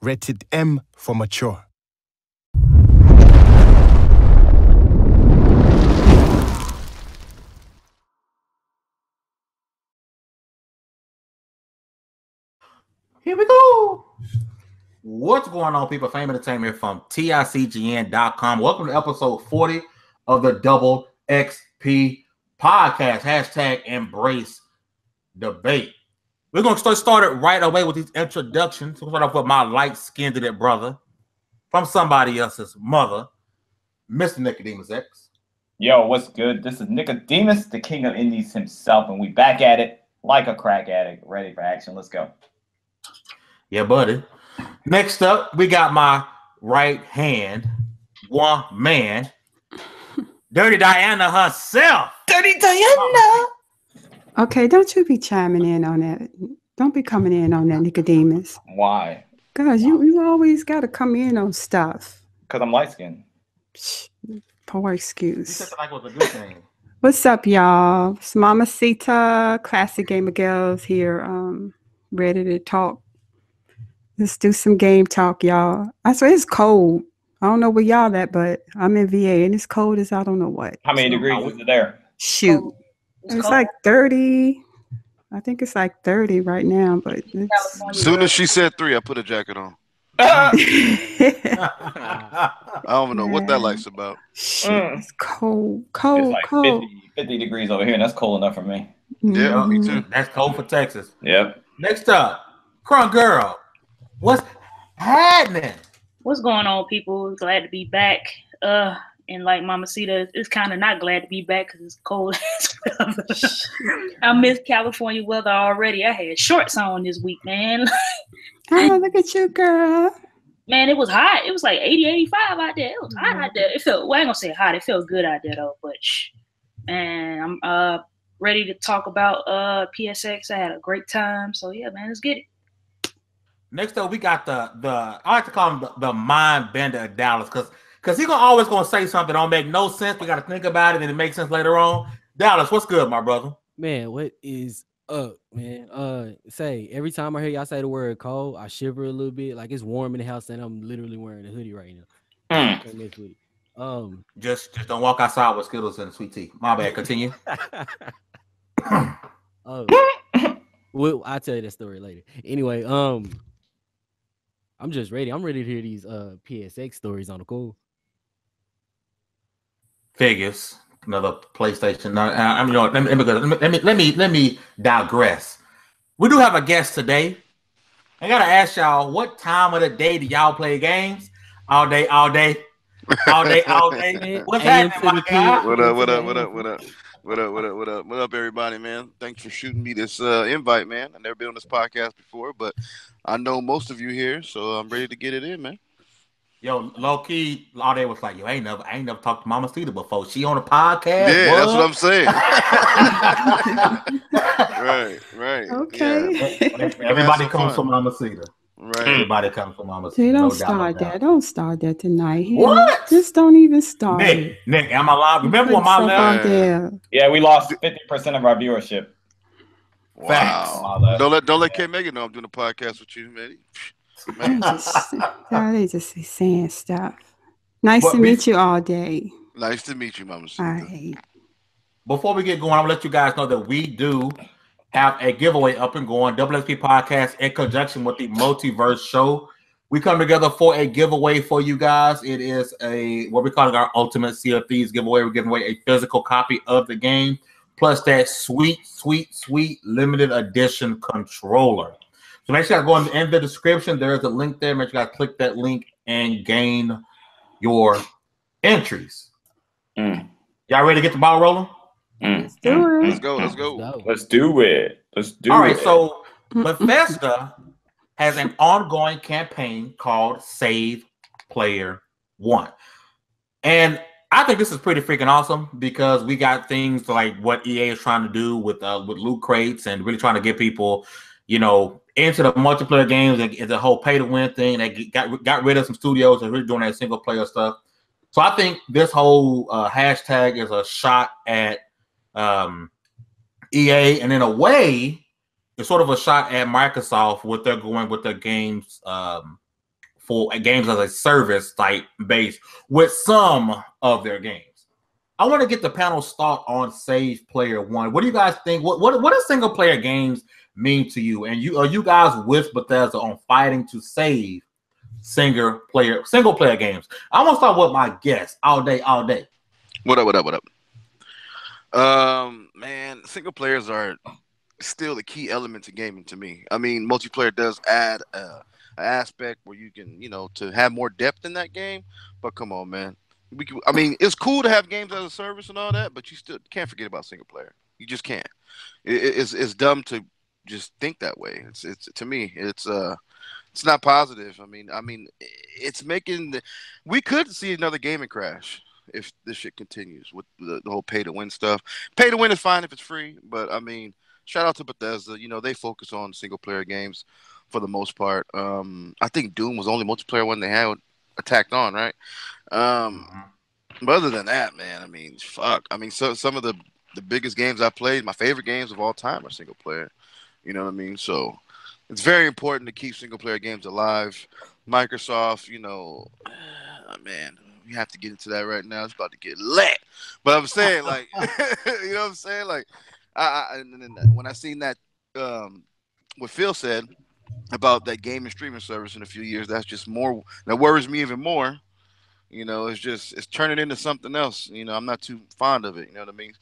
Rated M for mature. Here we go. What's going on, people? Fame Entertainment from TICGN.com. Welcome to episode 40 of the Double XP podcast. Hashtag embrace debate. We're going to start it right away with these introductions. We'll start off with my light-skinned brother from somebody else's mother, Mr. Nicodemus X. Yo, what's good? This is Nicodemus, the king of indies himself, and we back at it like a crack addict, ready for action. Let's go. Yeah, buddy. Next up, we got my right hand, one man, Dirty Diana herself. Dirty Diana! Okay, don't you be chiming in on that. Don't be coming in on that, Nicodemus. Why? Because you always got to come in on stuff. Because I'm light-skinned. Poor excuse. Like what's a good thing. What's up, y'all? It's Mama Sita, Classic Gamer Girls here, ready to talk. Let's do some game talk, y'all. I swear it's cold. I don't know where y'all at, but I'm in VA and it's cold as I don't know what. How many degrees is it there? Shoot. It's like 30. I think it's like 30 right now, but it's... As soon as she said 3, I put a jacket on. I don't know what that like's about. It's cold, It's like 50 degrees over here, and that's cold enough for me. Yeah, me too. That's cold for Texas. Yep. Next up, Crunk Girl. What's happening? What's going on, people? Glad to be back. And like Mama Sita, it's kind of not glad to be back because it's cold. I miss California weather already. I had shorts on this week, man. Oh, look at you, girl. Man, it was hot. It was like 80, 85 out there. It was hot out there. It felt, well, I ain't gonna say hot. It felt good out there though. But man, I'm ready to talk about PSX. I had a great time. So yeah, man, let's get it. Next up, we got the I like to call him the mind bender of Dallas because he's always gonna say something that don't make no sense. We got to think about it and it makes sense later on. Dallas, what's good, my brother? Man, what is up, man? Say every time I hear y'all say the word cold, I shiver a little bit. Like it's warm in the house and I'm literally wearing a hoodie right now. Just don't walk outside with Skittles and sweet tea. My bad. Continue. Well, I'll tell you that story later. Anyway, I'm just ready. I'm ready to hear these PSX stories on the cool. Figures. Another PlayStation. I mean, let me digress. We do have a guest today. I gotta ask y'all, what time of the day do y'all play games? All day. What's happening, my guy? What up, everybody, man? Thanks for shooting me this invite, man. I've never been on this podcast before, but I know most of you here, so I'm ready to get it in, man. Yo, low key, all day was like, yo, I ain't never talked to Mama Sita before. She on a podcast. Yeah, that's what I'm saying. right. Okay. Yeah. Everybody comes from Mama Sita. Right. Everybody comes from Mama Sita. See, don't No start doubt. that. Don't start that tonight. What? Just don't even start. Nick, am I live? Remember when my Put yourself out there. Yeah, we lost 50% of our viewership. Wow. Don't let K Megan know I'm doing a podcast with you, man. They just be saying stuff. Nice to meet you all day. Nice to meet you, Mama Sita. All right. Before we get going, I'm gonna let you guys know that we do have a giveaway up and going. XP Podcast in conjunction with the Multiverse Show. We come together for a giveaway for you guys. It is what we're calling our Ultimate Sea of Thieves giveaway. We're giving away a physical copy of the game, plus that sweet limited edition controller. So make sure you go in the description. There's a link there. Make sure you guys click that link and gain your entries. Y'all ready to get the ball rolling? Let's do it. Let's go. Let's do it. All right, so Bethesda has an ongoing campaign called Save Player One. And I think this is pretty freaking awesome because we got things like what EA is trying to do with loot crates and really trying to get people, into the multiplayer games and the whole pay-to-win thing. They got rid of some studios and really doing that single-player stuff. So I think this whole hashtag is a shot at EA, and in a way, it's sort of a shot at Microsoft what they're going with their games for games as a service type base with some of their games. I want to get the panel's thought on Save Player One. What do you guys think? What do single player games mean to you? And are you guys with Bethesda on fighting to save single player games? I want to start with my guest all day. What up? Man, single players are still the key element to gaming to me. I mean, multiplayer does add an aspect where you can, to have more depth in that game. But come on, man. I mean, it's cool to have games as a service and all that, but you still can't forget about single player. You just can't. It's dumb to just think that way. It's to me, it's not positive. I mean, it's making we could see another gaming crash if this shit continues with the whole pay to win stuff. Pay to win is fine if it's free, but I mean, shout out to Bethesda. They focus on single player games for the most part. I think Doom was the only multiplayer one they had attacked on, right? But other than that, man, I mean, fuck. I mean, so some of the biggest games I played, my favorite games of all time are single player. You know what I mean? So it's very important to keep single player games alive. Microsoft, man, we have to get into that right now. It's about to get lit. But I'm saying, like, you know what I'm saying? Like, when I seen that, what Phil said about that gaming streaming service in a few years, that's just more, that worries me even more. It's turning into something else. I'm not too fond of it. You know what I mean?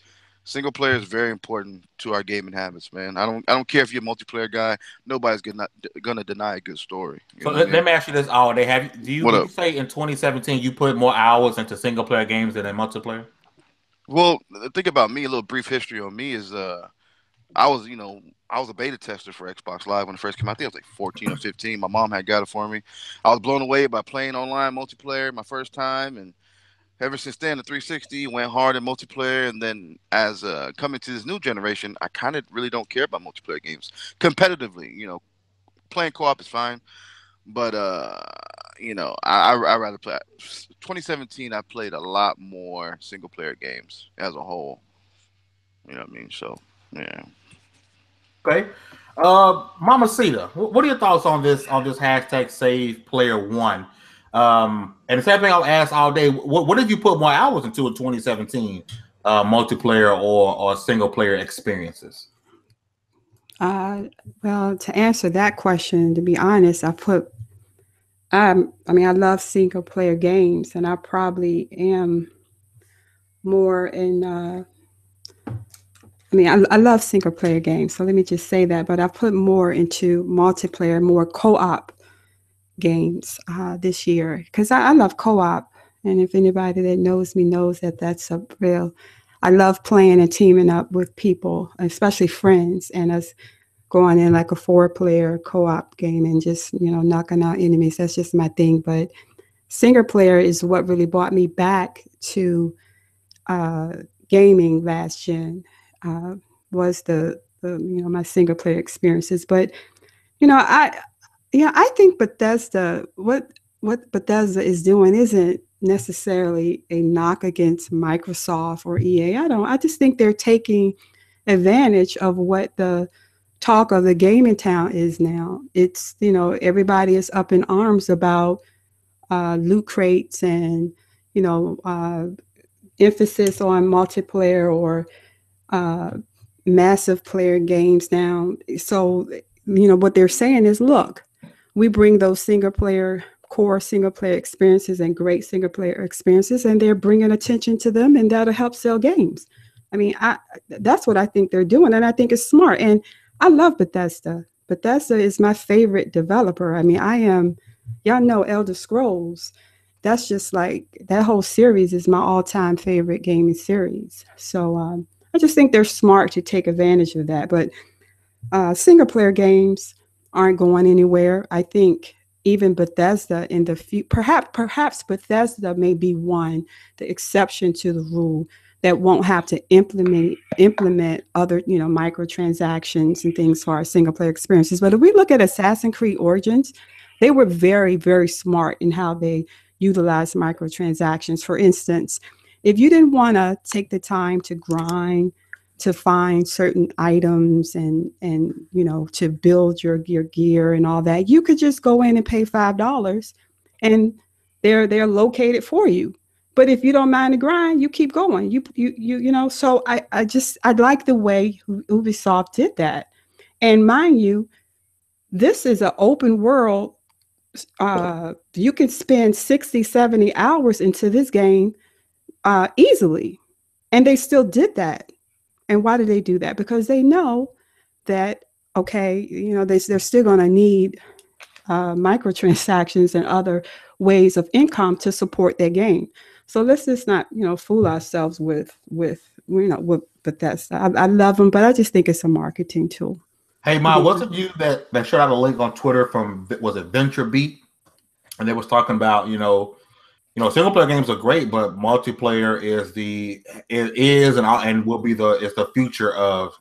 Single player is very important to our gaming habits, man. I don't care if you're a multiplayer guy. Nobody's gonna deny a good story. So let me ask you this all day. Did you say in 2017 you put more hours into single player games than in multiplayer? Well, think about me. A little brief history on me is I was a beta tester for Xbox Live when it first came out. I think I was like 14 or 15. My mom had got it for me. I was blown away by playing online multiplayer my first time, and ever since then, the 360 went hard in multiplayer. And then as coming to this new generation, I kind of really don't care about multiplayer games competitively. Playing co-op is fine, but I rather play. 2017, I played a lot more single player games as a whole. You know what I mean? So yeah. Okay. Mama Cita, what are your thoughts on this hashtag Save Player One? And the same thing I'll ask all day. What did you put more hours into in 2017? Multiplayer or single player experiences? Well, to answer that question, to be honest, I love single player games, and I probably am more in. I love single player games, so let me just say that. But I put more into multiplayer, more co-op games this year because I love co-op. And if anybody that knows me knows that that's a real. I love playing and teaming up with people, especially friends, and us going in like a 4-player co-op game and just knocking out enemies. That's just my thing. But single player is what really brought me back to gaming last gen. Was the my single player experiences, but I think Bethesda, what Bethesda is doing isn't necessarily a knock against Microsoft or EA. I just think they're taking advantage of what the talk of the gaming town is now. It's everybody is up in arms about loot crates and emphasis on multiplayer or massive player games now. So, what they're saying is, look, we bring those core single player experiences and great single player experiences, and they're bringing attention to them, and that'll help sell games. That's what I think they're doing, and I think it's smart. And I love Bethesda. Bethesda is my favorite developer. Y'all know Elder Scrolls. That's just like, that whole series is my all-time favorite gaming series. So, I just think they're smart to take advantage of that. But single player games aren't going anywhere. I think even Bethesda in the future, perhaps Bethesda may be the exception to the rule that won't have to implement other, microtransactions and things for our single player experiences. But if we look at Assassin's Creed Origins, they were very, very smart in how they utilized microtransactions. For instance, if you didn't want to take the time to grind to find certain items and to build your gear and all that, you could just go in and pay $5 and they're located for you. But if you don't mind the grind, you keep going. You know. So I like the way Ubisoft did that. And mind you, this is an open world. You can spend 60, 70 hours into this game easily. And they still did that. And why did they do that? Because they know that, okay, you know, they're still going to need microtransactions and other ways of income to support their game. So let's just not, you know, fool ourselves with Bethesda. I love them, but I just think it's a marketing tool. Hey, Ma, wasn't you that shot out a link on Twitter from, was it Venture Beat? And they was talking about, you know, single player games are great, but multiplayer is and will be the future of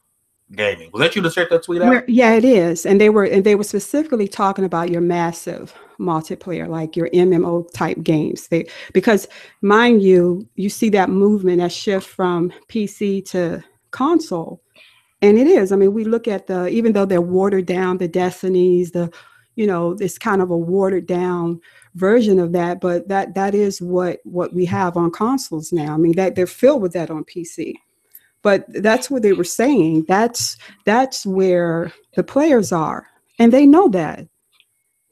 gaming. Was that you that shared that tweet out? Yeah, it is. And they were specifically talking about your massive multiplayer, like your MMO type games. Because mind you, you see that movement, that shift from PC to console. And it is. I mean, we look at even though they're watered down, the Destinies, it's kind of a watered down version of that, but that is what we have on consoles now. I mean, that they're filled with that on PC. But that's what they were saying. That's where the players are. And they know that.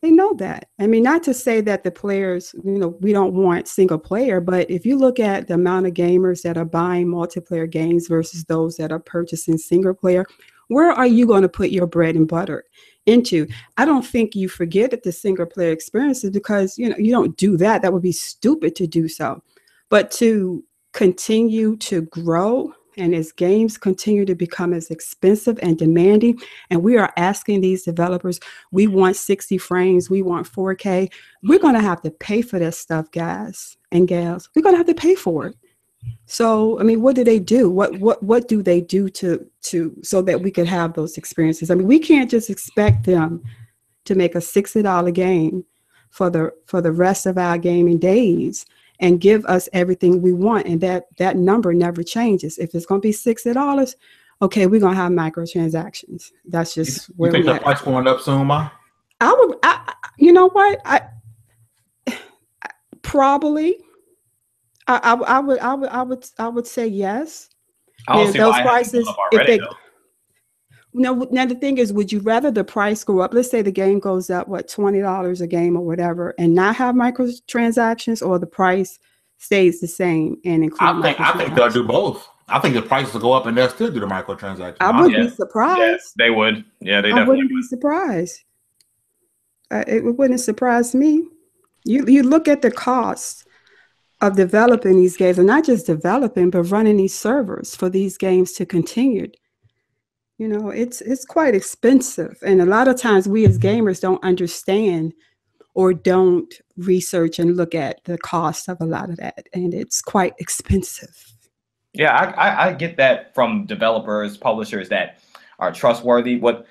They know that. I mean, not to say that the players, we don't want single player, but if you look at the amount of gamers that are buying multiplayer games versus those that are purchasing single player, where are you going to put your bread and butter into? I don't think you forget the single player experiences because, you don't do that. That would be stupid to do so. But to continue to grow, and as games continue to become as expensive and demanding, and we are asking these developers, we want 60 frames, we want 4K, we're going to have to pay for that stuff, guys and gals. We're going to have to pay for it. So, I mean, what do they do? What do they do to so that we could have those experiences? I mean, we can't just expect them to make a $60 game for the rest of our gaming days and give us everything we want, and that number never changes. If it's going to be $60, okay, we're going to have microtransactions. That's just where we are. You think the price going up soon, Ma? You know what? Probably. I would say yes. I don't see those why prices. Already, now the thing is, would you rather the price go up? Let's say the game goes up, $20 a game or whatever, and not have microtransactions, or the price stays the same and include I think they'll do both. I think the prices will go up and they'll still do the microtransactions. I wouldn't be surprised. Yeah, they would. Yeah, they definitely I wouldn't be surprised. It wouldn't surprise me. You look at the cost of developing these games, and not just developing, but running these servers for these games to continue. It's quite expensive. And a lot of times we as gamers don't understand or don't research and look at the cost of a lot of that. And it's quite expensive. Yeah, I get that from developers, publishers that are trustworthy. What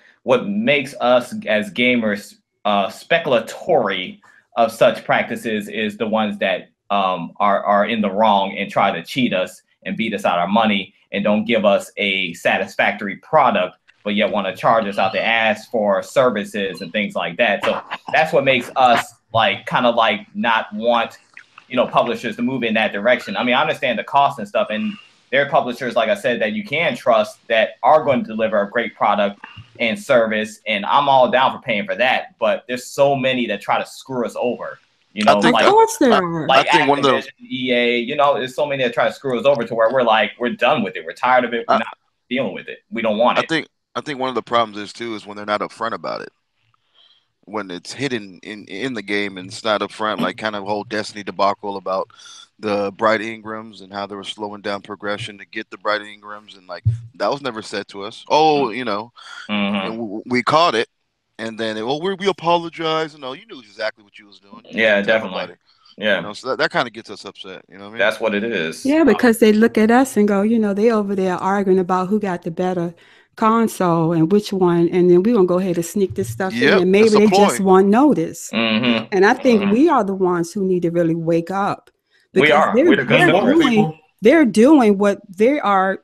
makes us as gamers speculatory of such practices is the ones that are in the wrong and try to cheat us and beat us out our money and don't give us a satisfactory product, but yet want to charge us out the ass for services and things like that. So that's what makes us kind of not want, publishers to move in that direction. I mean, I understand the cost and stuff, and there are publishers, like I said, that you can trust that are going to deliver a great product and service, and I'm all down for paying for that. But there's so many that try to screw us over. Of course there are. Like Activision, EA, there's so many that try to screw us over to where we're done with it. We're tired of it. We're not dealing with it. We don't want it. I think one of the problems is when they're not upfront about it. When it's hidden in the game and it's not upfront, like kind of whole Destiny debacle about the Bright Ingrams and how they were slowing down progression to get the Bright Ingrams, and that was never said to us. And we caught it. And then, we apologize. No, you knew exactly what you was doing. Yeah, definitely. Yeah. So that kind of gets us upset. You know what I mean? That's what it is. Yeah, because they look at us and go, they over there arguing about who got the better console and which one. And then we're going to go ahead and sneak this stuff in. And maybe they just won't notice. Mm-hmm. And I think we are the ones who need to really wake up. We are. They're doing what they are,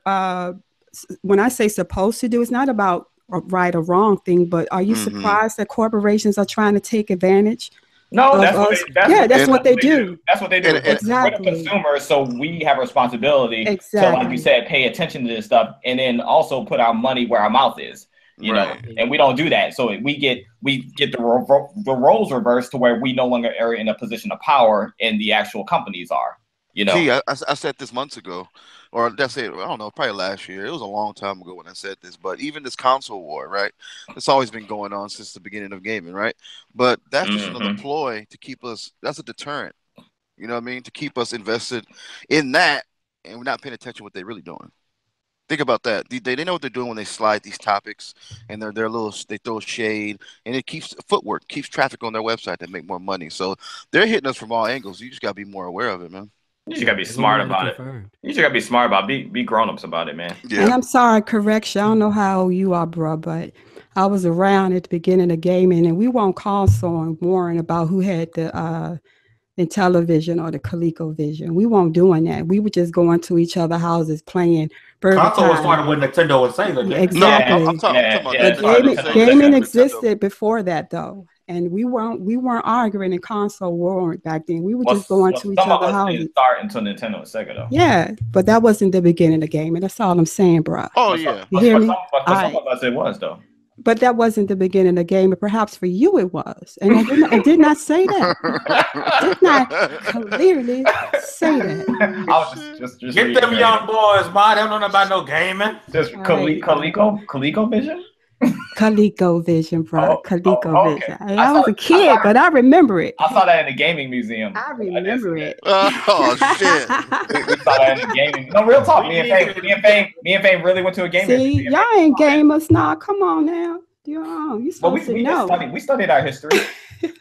when I say supposed to do, it's not about a right or wrong thing, but are you surprised that corporations are trying to take advantage No, of that's what us. they, that's Yeah, what that's they, what they do. That's what they do. And- We're the Exactly. consumers, so we have a responsibility to, like you Exactly. said, pay attention to this stuff, and then also put our money where our mouth is. You know, Right. and we don't do that. So we get the roles reversed to where we no longer are in a position of power, and the actual companies are. You know, See, I said this months ago, or that's it. I don't know, probably last year. It was a long time ago when I said this, but even this console war, right? It's always been going on since the beginning of gaming, right? But that's just another ploy to keep us. That's a deterrent. You know what I mean? To keep us invested in that, and we're not paying attention to what they're really doing. Think about that. They know what they're doing when they slide these topics, and they're little. They throw shade, and it keeps footwork, keeps traffic on their website to make more money. So they're hitting us from all angles. You just gotta be more aware of it, man. you just gotta be smart about it. You just gotta be smart about it. Be grown-ups about it, man. And Yeah. I'm sorry, correction. I don't know how old you are, bro, but I was around at the beginning of gaming, and we won't console and warn about who had the Intellivision or the ColecoVision. We weren't doing that. We were just going to each other's houses playing Burger Console was Time. started with Nintendo and Sega. didn't it? Exactly. No, I'm talking about Yeah, that. Gaming, Sega, gaming Nintendo. existed before that, though, and we weren't arguing in console war back then. We were just going to each some of other's us houses. didn't start until Nintendo and Sega, though. Yeah, but that wasn't the beginning of gaming. That's all I'm saying, bro. Oh yeah. You hear me? For some of us, it was, though. But that wasn't the beginning of gaming. Perhaps for you it was, and I did not say that. Did not clearly say that. I was just Get them young boys, man. They don't know nothing about no gaming. Just Right. ColecoVision? ColecoVision, bro. Oh, ColecoVision. okay. I was a kid, but I remember it. I saw that in the gaming museum. I remember it. Oh shit. We saw that in the gaming. No, real talk. Me and Fame really went to a gaming See, museum. y'all ain't gamers now. Come on now. You But supposed to know. we studied our history.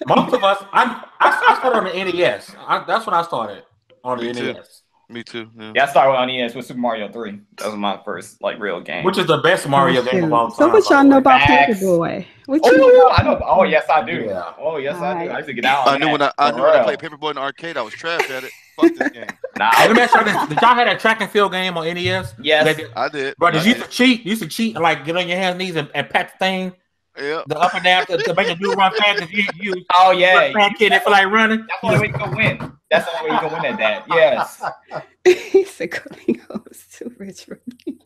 Most of us, I started on the NES. That's when I started on the Me too. NES, Me too. Yeah. Yeah, I started on NES with Super Mario 3. That was my first real game. which is the best Mario game of all time. So what y'all know about Facts. Paperboy? What you know? I know. Oh yes, I do. Yeah. Oh yes, I do. Alright. I used to get out. I knew when I played Paperboy in the arcade, I was trash at it. Fuck this game. Nah, Hey, let me ask y'all this. Did y'all have that track and field game on NES? yes. I did. Bro, did you used to cheat? You used to cheat and like get on your hands and knees and pat the thing, Yeah. the up and down to make it do run fast. If you Oh yeah. a fat kid that feel like running. That's the only way you can win. That's the only way you can win at that. Yes. He said Coleco was too rich for me.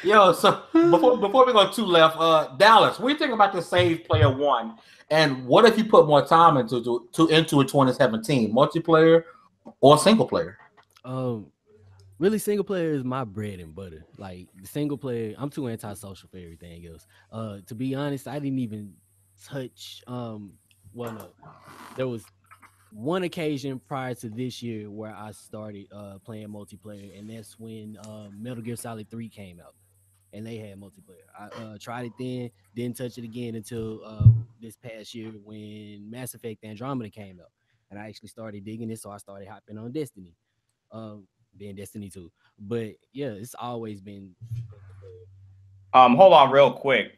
Yo, so before we go two left, Dallas, what do you think about the Save Player 1? And what if you put more time into it 2017, multiplayer or single player? Really, single player is my bread and butter. Like the single player, I'm too antisocial for everything else. To be honest, I didn't even touch. There was one occasion prior to this year where I started playing multiplayer, and that's when Metal Gear Solid 3 came out, and they had multiplayer. I tried it then, didn't touch it again until this past year when Mass Effect Andromeda came out, and I actually started digging it, so I started hopping on Destiny. Being Destiny 2. But yeah, it's always been. Hold on real quick.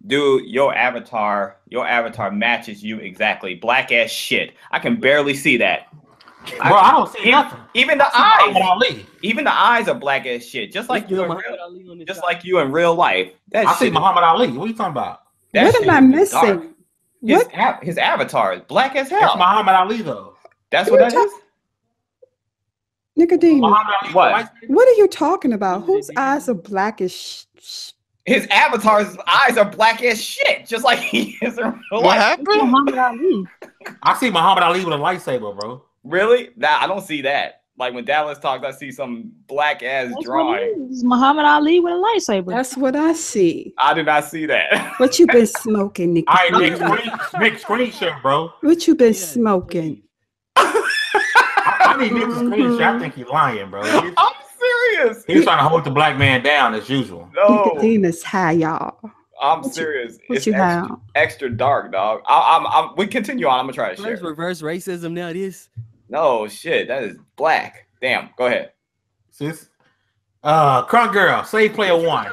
Dude, your avatar matches you exactly. Black ass shit. I can barely see that. Bro, I don't see nothing. Even the Muhammad eyes. Ali. Even the eyes are black as shit. Just like you in real life. That I see shit, Muhammad Ali. What are you talking about? that What shit am I is dark. missing? What? His avatar is black as That's hell. Muhammad Ali though. That's what that is? Nicodemus, Muhammad Ali. What? what are you talking about? Whose eyes are blackish? His avatar's eyes are black as shit, just like he is in real What life. happened? Muhammad Ali. I see Muhammad Ali with a lightsaber, bro. Really? Nah, I don't see that. Like when Dallas talks, I see some black ass That's what drawing. it is. Muhammad Ali with a lightsaber. That's what I see. I do not see that. What you been smoking, All right, Nicodemus? Nick, screenshot, bro. What you been smoking? I need Nick to screenshot. I think he's lying, bro. I'm serious. He's trying to hold the black man down as usual. No, Nicodemus, hi y'all. I'm serious. What It's you extra, have? extra dark, dog. we continue on. I'm gonna try to share. Reverse racism now. This. No shit, that is black. Damn. Go ahead. Sis. Crunk Girl, Save Player 1.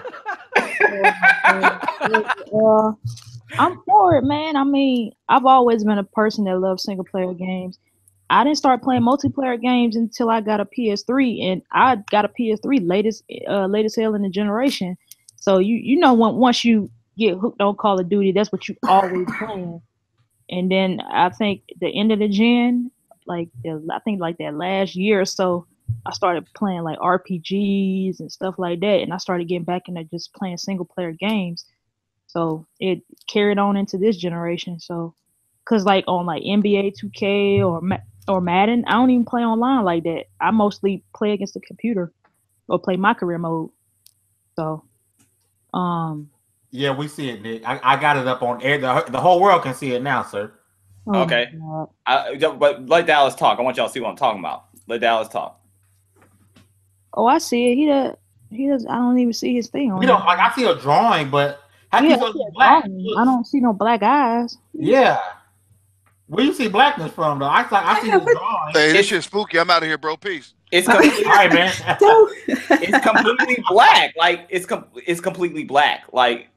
I'm for it, man. I mean, I've always been a person that loves single player games. I didn't start playing multiplayer games until I got a PS3, and I got a PS3 latest sale in the generation. So you know once you get hooked on Call of Duty, that's what you always playing. And then I think the end of the gen, I think like that last year or so, I started playing like RPGs and stuff like that, and I started getting back into just playing single player games. So it carried on into this generation. So, cause like on like NBA 2K or Madden, I don't even play online like that. I mostly play against the computer or play my career mode. So, yeah, we see it, Nick. I got it up on air. The whole world can see it now, sir. oh Okay. my God. But let Dallas talk. I want y'all to see what I'm talking about. Let Dallas talk. Oh, I see it. He does. I don't even see his thing on. You know, like I see a drawing, but how Yeah, can I you see see a black? drawing. I don't see no black eyes. Yeah. Where you see blackness from, though? I see this drawing. Hey, this shit's spooky. I'm out of here, bro. Peace. It's All completely, right, man. it's completely black. Like it's completely black. Like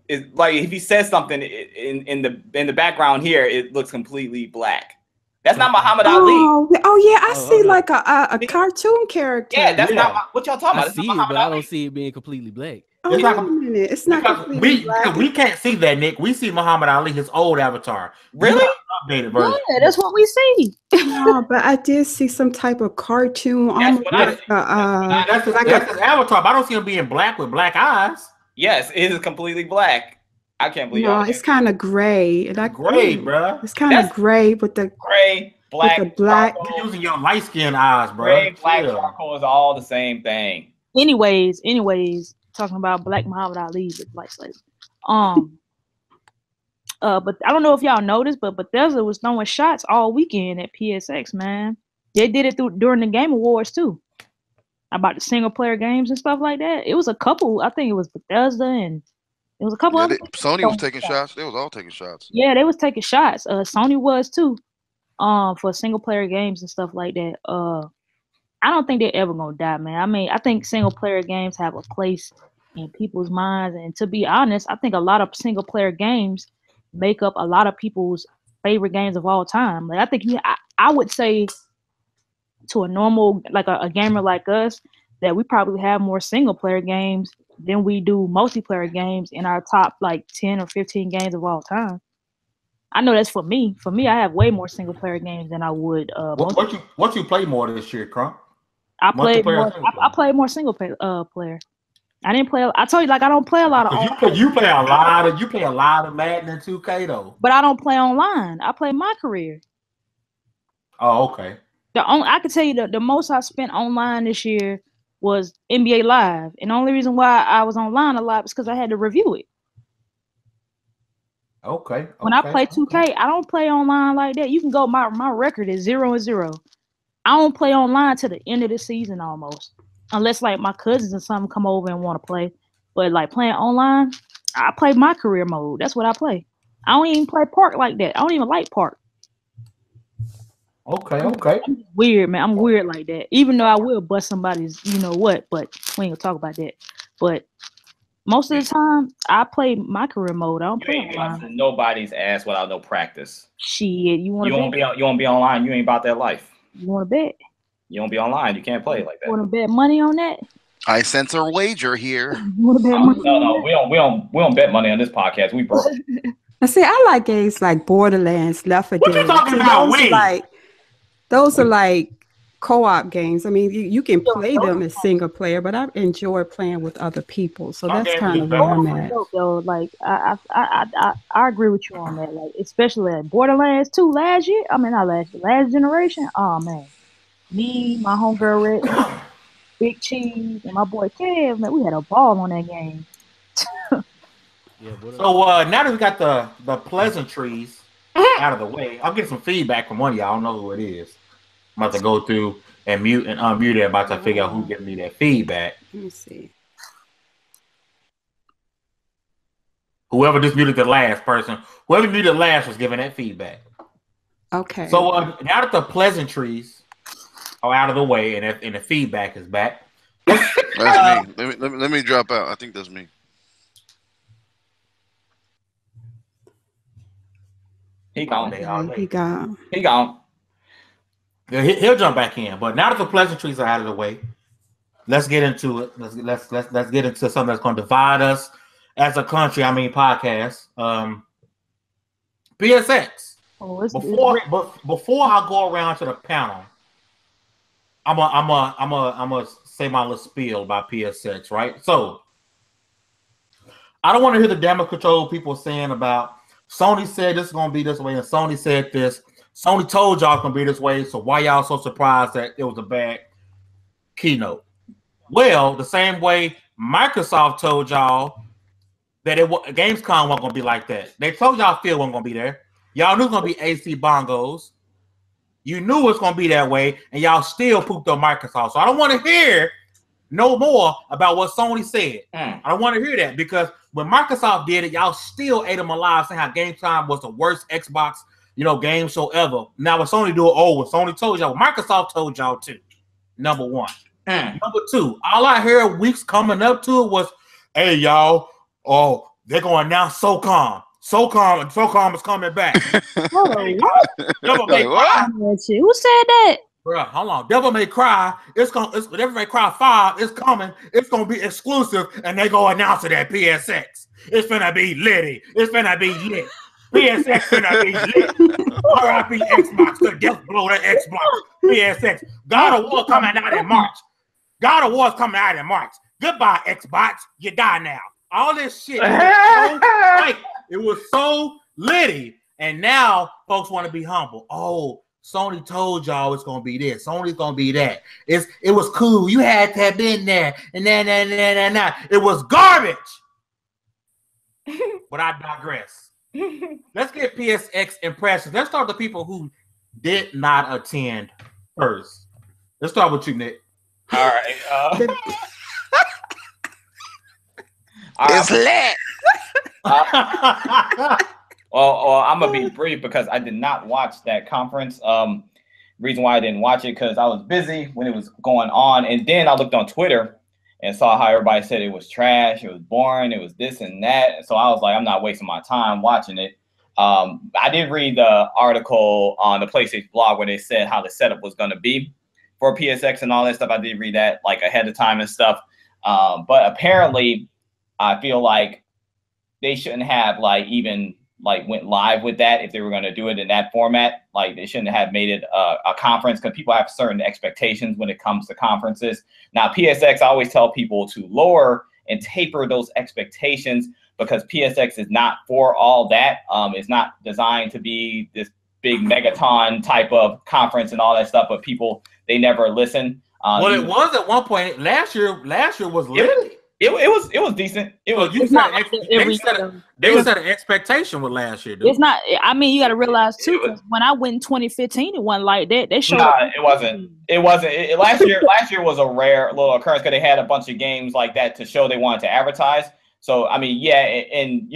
it's like if he says something in the background here, it looks completely black. That's not Muhammad Ali. Oh yeah, I Oh, see hold on. like a cartoon character. Yeah, that's Yeah. not what y'all talking I about. That's not see it, Muhammad but I Ali. don't see it being completely black. Oh, It's wait not- a minute. It's not Because completely black. we can't see that, Nick. We see Muhammad Ali, his old avatar. You Really? got an updated version. Yeah, that's what we see. No, but I did see some type of cartoon, That's almost what I like see. That's his avatar, but I don't see him being black with black eyes. Yes, it is completely black. I can't believe no, y'all. it's kind of gray. Like Gray, bruh. It's kind of That's- gray with the Gray, black, the black- charcoal. You're using your light skinned eyes, bro. Gray, black, charcoal is all the same thing. Anyways, talking about Black Muhammad Ali with black slaves. But I don't know if y'all noticed, but Bethesda was throwing shots all weekend at PSX, man. They did it during the Game Awards too. About the single player games and stuff like that. It was a couple. I think it was Bethesda and it was a couple Yeah, other. Sony was taking shots. They was all taking shots. Yeah, they was taking shots. Sony was too. For single player games and stuff like that. I don't think they're ever gonna die, man. I mean, I think single player games have a place in people's minds, and to be honest, I think a lot of single player games make up a lot of people's favorite games of all time. Like I think I would say to a normal like a gamer like us that we probably have more single player games than we do multiplayer games in our top like 10 or 15 games of all time. I know that's for me. For me, I have way more single player games than I would. What you play more this year, Crump? I played Multiplayer or more. single player? I played more single player. I didn't play. I told you like I don't play a lot of. You play a lot of Madden and 2K though. But I don't play online. I play my career. Oh, okay. I can tell you the most I spent online this year was NBA Live, and the only reason why I was online a lot is because I had to review it. Okay. When I play 2K, I don't play online like that. You can go. My record is 0-0. I don't play online to the end of the season almost, unless like my cousins and something come over and want to play. But like playing online, I play my career mode. That's what I play. I don't even play Park like that. I don't even like Park. Okay. I'm weird, man. I'm weird like that. Even though I will bust somebody's, you know what, but we ain't gonna talk about that. But most of the time, I play my career mode. I don't play You ain't online. busting nobody's ass without no practice. Shit, you want You to won't bet? be online. You ain't about that life. You want to bet? You won't be online. You can't play like that. You want to bet money on that? I sense a wager here. You want to bet money? No, we don't bet money on this podcast. We broke. I see. I like games like Borderlands, Left 4 Dead. What you talking See, about? those are like co-op games. I mean, you can play them as single player, but I enjoy playing with other people. So that's kind of where I'm at. Though, like I agree with you on that. Like especially at Borderlands 2 last year. I mean not last year, last generation. Oh man, me, my homegirl Red, Big Cheese, and my boy Kev, man, we had a ball on that game. Yeah, So now that we got the pleasantries out of the way, I'm getting some feedback from one of y'all. I don't know who it is. I'm about to go through and mute and unmute it. I'm about to figure out who's giving me that feedback. Let me see. Whoever just muted the last person, whoever muted the last was giving that feedback. Okay. So now that the pleasantries are out of the way and the feedback is back, That's me. Let me drop out. I think that's me. He gone. He gone. He gone. He'll jump back in. But now that the pleasantries are out of the way, let's get into it. Let's get into something that's going to divide us as a country. I mean, podcast. PSX. Oh, it's before I go around to the panel, I'm gonna say my little spiel about PSX, right? So I don't want to hear the damage control people saying about Sony said this is gonna be this way, and Sony said this. Sony told y'all it's gonna be this way, so why y'all so surprised that it was a bad keynote? Well, the same way Microsoft told y'all that Gamescom wasn't gonna be like that. They told y'all Phil wasn't gonna be there. Y'all knew it was gonna be AC bongos. You knew it was gonna be that way, and y'all still pooped on Microsoft. So I don't want to hear no more about what Sony said. I don't want to hear that, because when Microsoft did it, y'all still ate them alive, saying how Gamescom was the worst Xbox, game show ever. Now what Sony do? What Sony told y'all, Microsoft told y'all too. Number one. Number two, all I heard weeks coming up to it was, "Hey y'all, they're gonna announce SOCOM. SOCOM is coming back." Devil May Cry. Who said that? Bro, hold on. Devil May Cry. Devil May Cry 5 is coming. It's gonna be exclusive, and they gonna announce it at PSX. It's gonna be litty. It's gonna be lit. PSX gonna be lit. RIP Xbox. Could just blow that Xbox. PSX. God of War coming out in March. God of War's coming out in March. Goodbye, Xbox. You die now. All this shit. It was so litty. And now folks want to be humble. Oh, Sony told y'all it's gonna be this. Sony's gonna be that. It was cool. You had to have been there. And nah. It was garbage. But I digress. Let's get PSX impressions. Let's start with the people who did not attend first. Let's start with you, Nick. All right. It's lit. Well, I'm gonna be brief because I did not watch that conference. Reason why I didn't watch it, because I was busy when it was going on, and then I looked on Twitter and saw how everybody said it was trash, it was boring, it was this and that. And so I was like, I'm not wasting my time watching it. I did read the article on the PlayStation blog where they said how the setup was going to be for PSX and all that stuff. I did read that like ahead of time and stuff. But apparently, I feel like they shouldn't have even went live with that if they were going to do it in that format. Like, they shouldn't have made it a conference, because people have certain expectations when it comes to conferences. Now, PSX, I always tell people to lower and taper those expectations, because PSX is not for all that. It's not designed to be this big megaton type of conference and all that stuff, but people, they never listen. Well, it was at one point. Last year was lit. It was decent. They set an expectation with last year, dude. It's not. I mean, you got to realize too, because when I went in 2015, it wasn't like that. They showed. It wasn't. Last year was a rare little occurrence, because they had a bunch of games like that to show they wanted to advertise. So I mean, yeah, and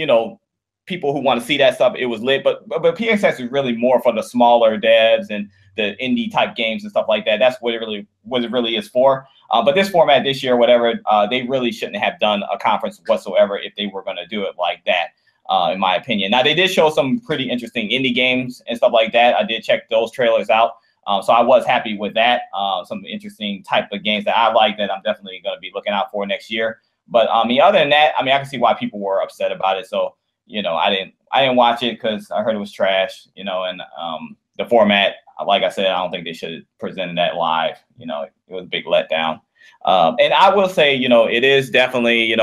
people who want to see that stuff, it was lit. But PSX is really more for the smaller devs and the indie type games and stuff like that. That's what it really is for. But this format this year, whatever, they really shouldn't have done a conference whatsoever if they were going to do it like that, in my opinion. Now, they did show some pretty interesting indie games and stuff like that. I did check those trailers out. So I was happy with that. Some interesting type of games that I like that I'm definitely going to be looking out for next year. But other than that, I can see why people were upset about it. So, I didn't watch it because I heard it was trash, and the format, like I said, I don't think they should have presented that live. It was a big letdown. And I will say, it is definitely,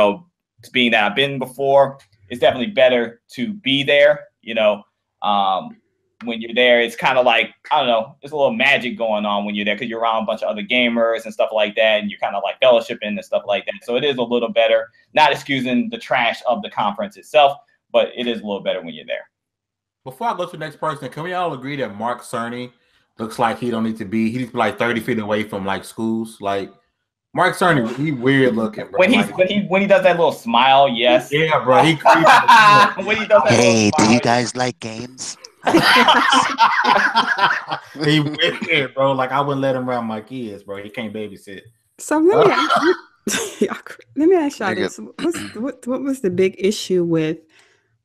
being that I've been before, it's definitely better to be there. When you're there, it's kind of like, I don't know, it's a little magic going on when you're there, because you're around a bunch of other gamers and stuff like that, and you're kind of like fellowshipping and stuff like that. So it is a little better, not excusing the trash of the conference itself, but it is a little better when you're there. Before I go to the next person, can we all agree that Mark Cerny looks like he needs to be like 30 feet away from like schools? Like, Mark Cerny, he weird looking, bro. When he does that little smile, yes. Yeah, bro. He creepy. When he does that Hey, smile, do you guys like games? He weird, bro. Like, I wouldn't let him around my kids, bro. He can't babysit. So let me ask y'all this: what was the big issue with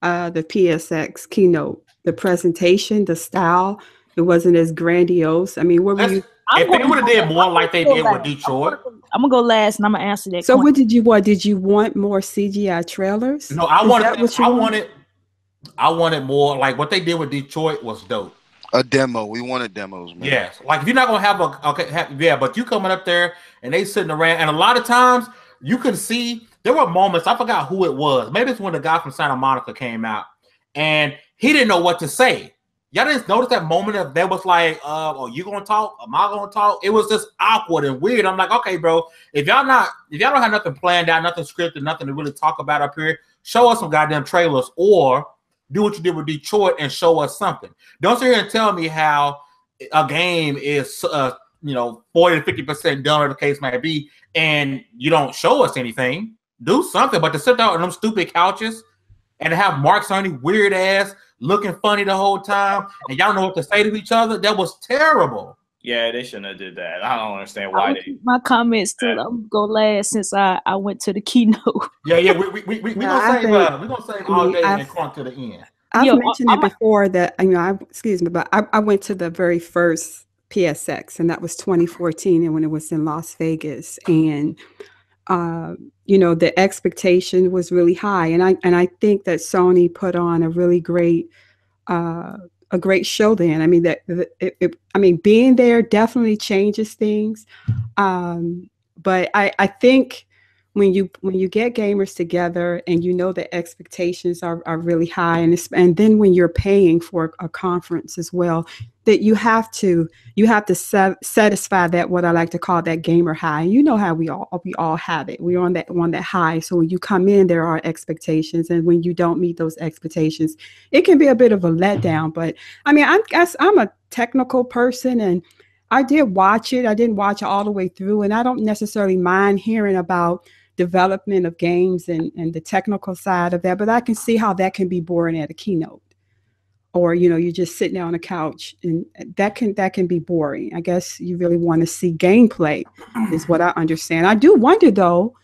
the PSX keynote? The presentation, the style. It wasn't as grandiose. I mean, what were you? If they would have did more like they did with Detroit. I'm gonna go last, and I'm gonna answer that. So, what did you want? Did you want more CGI trailers? No, I wanted I wanted more. Like what they did with Detroit was dope. A demo. We wanted demos, man. Yes, like if you're not gonna have yeah, but you coming up there and they sitting around, and a lot of times you can see there were moments. I forgot who it was. Maybe it's when the guy from Santa Monica came out and he didn't know what to say. Y'all didn't notice that moment of there was like, "Oh, you gonna talk? Am I gonna talk?" It was just awkward and weird. I'm like, okay, bro, if y'all don't have nothing planned out, nothing scripted, nothing to really talk about up here, show us some goddamn trailers or do what you did with Detroit and show us something. Don't sit here and tell me how a game is 40 to 50% done, or the case might be, and you don't show us anything. Do something, but to sit down on them stupid couches and to have Mark Cerny weird ass looking funny the whole time, and y'all know what to say to each other, that was terrible. Yeah, they shouldn't have did that. I don't understand why they. My comments still go last since I went to the keynote. Yeah. We gonna save all day and crunk to the end. I've mentioned it before that but I went to the very first PSX, and that was 2014, and when it was in Las Vegas, and the expectation was really high, and I think that Sony put on a really great show then. I mean being there definitely changes things, but I think when you get gamers together and the expectations are really high, and then when you're paying for a conference as well, that you have to satisfy that, what I like to call that gamer high. You know how we all have it. We're on that high. So when you come in, there are expectations, and when you don't meet those expectations, it can be a bit of a letdown. But I mean, I'm a technical person, and I did watch it. I didn't watch it all the way through, and I don't necessarily mind hearing about development of games and the technical side of that, but I can see how that can be boring at a keynote, or you're just sitting there on a couch, and that can be boring. I guess you really want to see gameplay, is what I understand. I do wonder though,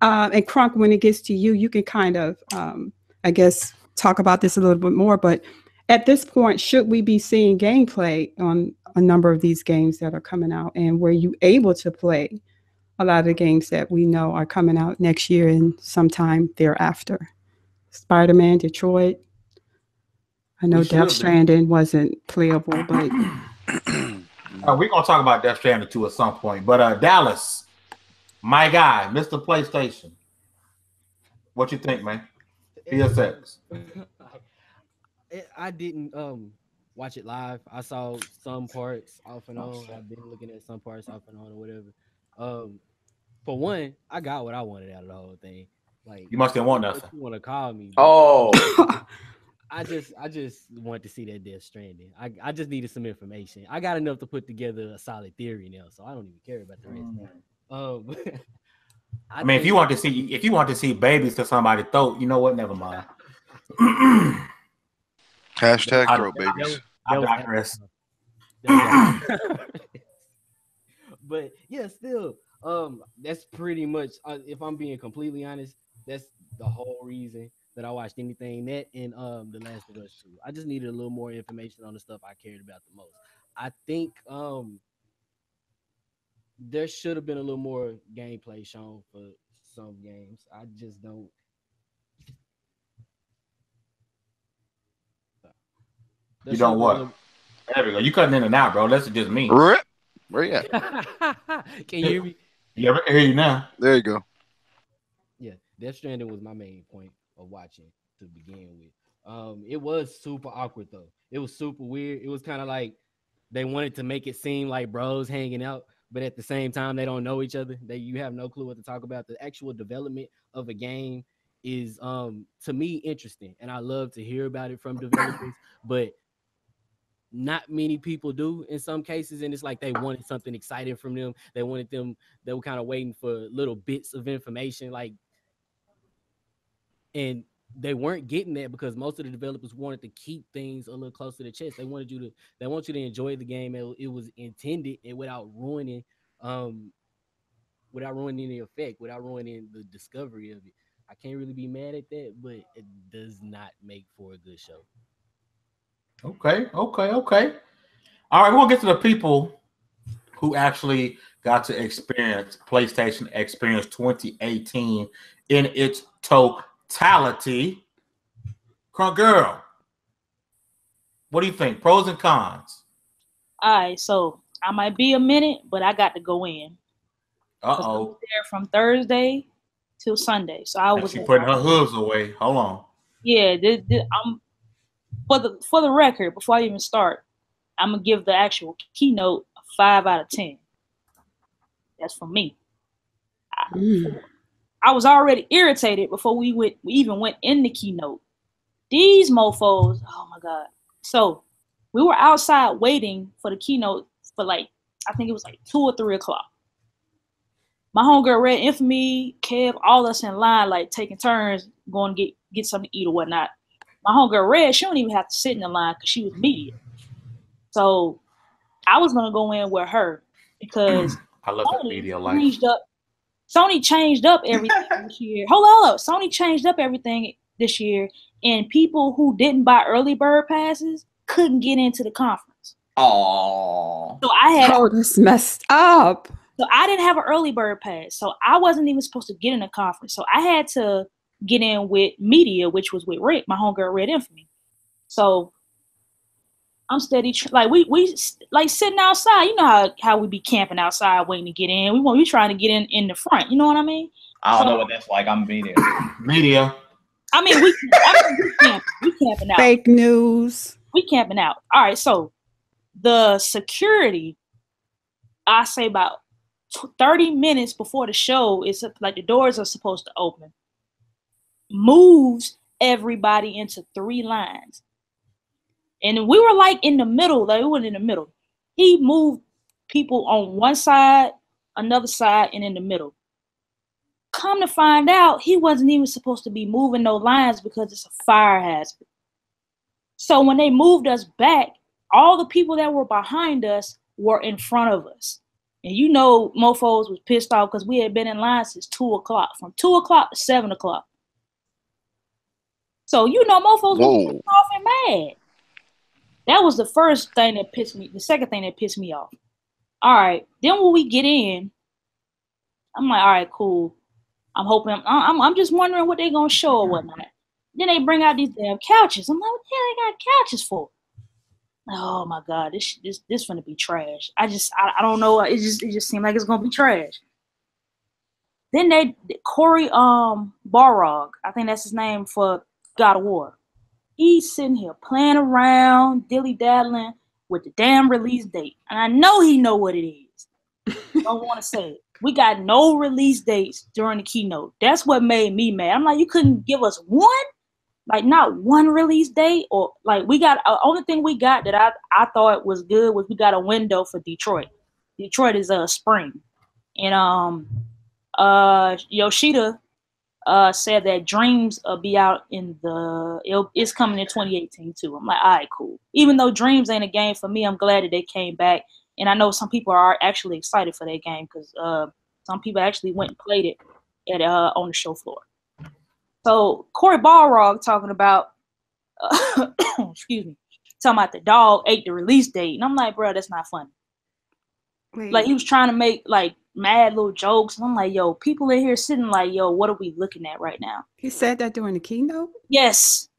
and Crunk, when it gets to you, you can kind of I guess talk about this a little bit more, but at this point, should we be seeing gameplay on a number of these games that are coming out, and were you able to play a lot of the games that we know are coming out next year and sometime thereafter? Spider-Man, Detroit. I know Death Stranding wasn't playable, but we're gonna talk about Death Stranding too at some point. But Dallas, my guy, Mr. PlayStation, what you think, man? PSX. I didn't watch it live. I saw some parts off and on. I've been looking at some parts off and on or whatever. For one, I got what I wanted out of the whole thing. Like, you must have want nothing. You want to call me? I just wanted to see that Death Stranding. I just needed some information. I got enough to put together a solid theory now, so I don't even care about the rest. I mean, if you want to see babies to somebody's throat, you know what? Never mind. Hashtag throw babies. I digress. But yeah, still, that's pretty much. If I'm being completely honest, that's the whole reason that I watched anything that and The Last of Us 2. I just needed a little more information on the stuff I cared about the most. I think there should have been a little more gameplay shown for some games. I just don't. You don't what? There we go. You cutting in and out, bro. That's just me. Where you at? Can you hear me? Yeah, I can hear you now. There you go. Yeah, Death Stranding was my main point of watching to begin with. It was super awkward though. It was super weird. It was kind of like they wanted to make it seem like bros hanging out, but at the same time they don't know each other. You have no clue what to talk about. The actual development of a game is to me interesting, and I love to hear about it from developers, but not many people do in some cases, and it's like they wanted something exciting from them. They were kind of waiting for little bits of information, and they weren't getting that because most of the developers wanted to keep things a little close to the chest. They want you to enjoy the game. It was intended, and without ruining the effect, without ruining the discovery of it. I can't really be mad at that, but it does not make for a good show. Okay. All right, we'll get to the people who actually got to experience PlayStation Experience 2018 in its totality. Crunk girl, What do you think? Pros and cons. All right, so I might be a minute, but I got to go in. I was Uh-oh. there from Thursday till Sunday, so I was She putting her hooves away. Hold on. Yeah, I'm for the record. Before I even start, I'm gonna give the actual keynote a 5 out of 10. That's for me. I was already irritated before we even went in the keynote. These mofos, oh my god! So we were outside waiting for the keynote for like I think it was like 2 or 3 o'clock. My homegirl Red Infamy, Kev, all us in line, like taking turns going to get something to eat or whatnot. My homegirl Red, she don't even have to sit in the line because she was media. So I was gonna go in with her because I love that media life. Sony changed up everything this year. Hold up. Sony changed up everything this year, and people who didn't buy early bird passes couldn't get into the conference. Oh. So I had this messed up. So I didn't have an early bird pass. So I wasn't even supposed to get in the conference. So I had to get in with media, which was with Rick, my homegirl Red Infamy. So I'm steady, like we like sitting outside. You know how we be camping outside waiting to get in. We trying to get in the front. You know what I mean? I don't know what that's like. I'm media. Media. I mean, we camping out. Fake news. We camping out. All right. So the security, I say about 30 minutes before the show, it's like the doors are supposed to open, moves everybody into 3 lines. And we were like in the middle, like we were in the middle. He moved people on one side, another side, and in the middle. Come to find out, he wasn't even supposed to be moving no lines because it's a fire hazard. So when they moved us back, all the people that were behind us were in front of us. And you know, mofos was pissed off because we had been in line since 2 o'clock, from 2 o'clock to 7 o'clock. So, you know, mofos was pissed off and mad. That was the first thing that pissed me. The second thing that pissed me off. All right. Then when we get in, I'm like, all right, cool. I'm hoping, I'm just wondering what they're going to show or whatnot. Then they bring out these damn couches. I'm like, what the hell they got couches for? Oh my God, this gonna be trash. I don't know. It just seemed like it's gonna be trash. Then Corey Barrog, I think that's his name for God of War. He's sitting here playing around, dilly-daddling with the damn release date. And I know he know what it is. Don't want to say it. We got no release dates during the keynote. That's what made me mad. I'm like, you couldn't give us one? Like not one release date? Or like we got, only thing we got that I thought was good was we got a window for Detroit. Detroit is spring. And Yoshida said that Dreams will be out it's coming in 2018 too. I'm like, all right, cool. Even though Dreams ain't a game for me, I'm glad that they came back. And I know some people are actually excited for that game because some people actually went and played it on the show floor. So Corey Balrog talking about, excuse me, talking about the dog ate the release date. And I'm like, bro, that's not funny. Wait. Like he was trying to make like mad little jokes. And I'm like, yo, people in here sitting like, yo, what are we looking at right now? He said that during the keynote? Yes.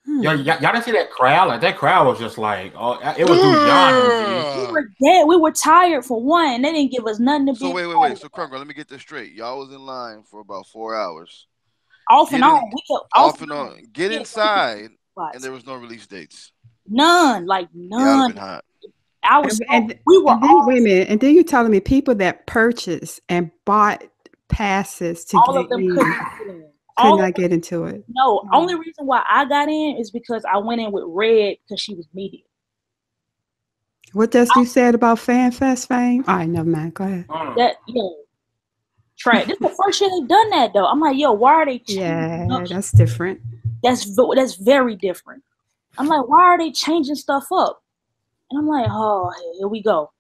Y'all didn't see that crowd? Like that crowd was just like, oh, it was yawning. We were dead. We were tired for one. They didn't give us nothing to be. So wait. So Crunker, let me get this straight. Y'all was in line for about 4 hours. Off and on. Off and on. Get inside, and there was no release dates. None. Like none. Yeah, I was. Wait a minute. And then you're telling me people that purchased and bought passes to all of them could not get into it. No, only reason why I got in is because I went in with Red because she was media. What does you said about FanFest fame? All right, never mind. Go ahead. Trash. This is the first year they've done that though. I'm like, yo, why are they changing? Yeah, that's different. That's very different. I'm like, why are they changing stuff up? And I'm like, oh, here we go.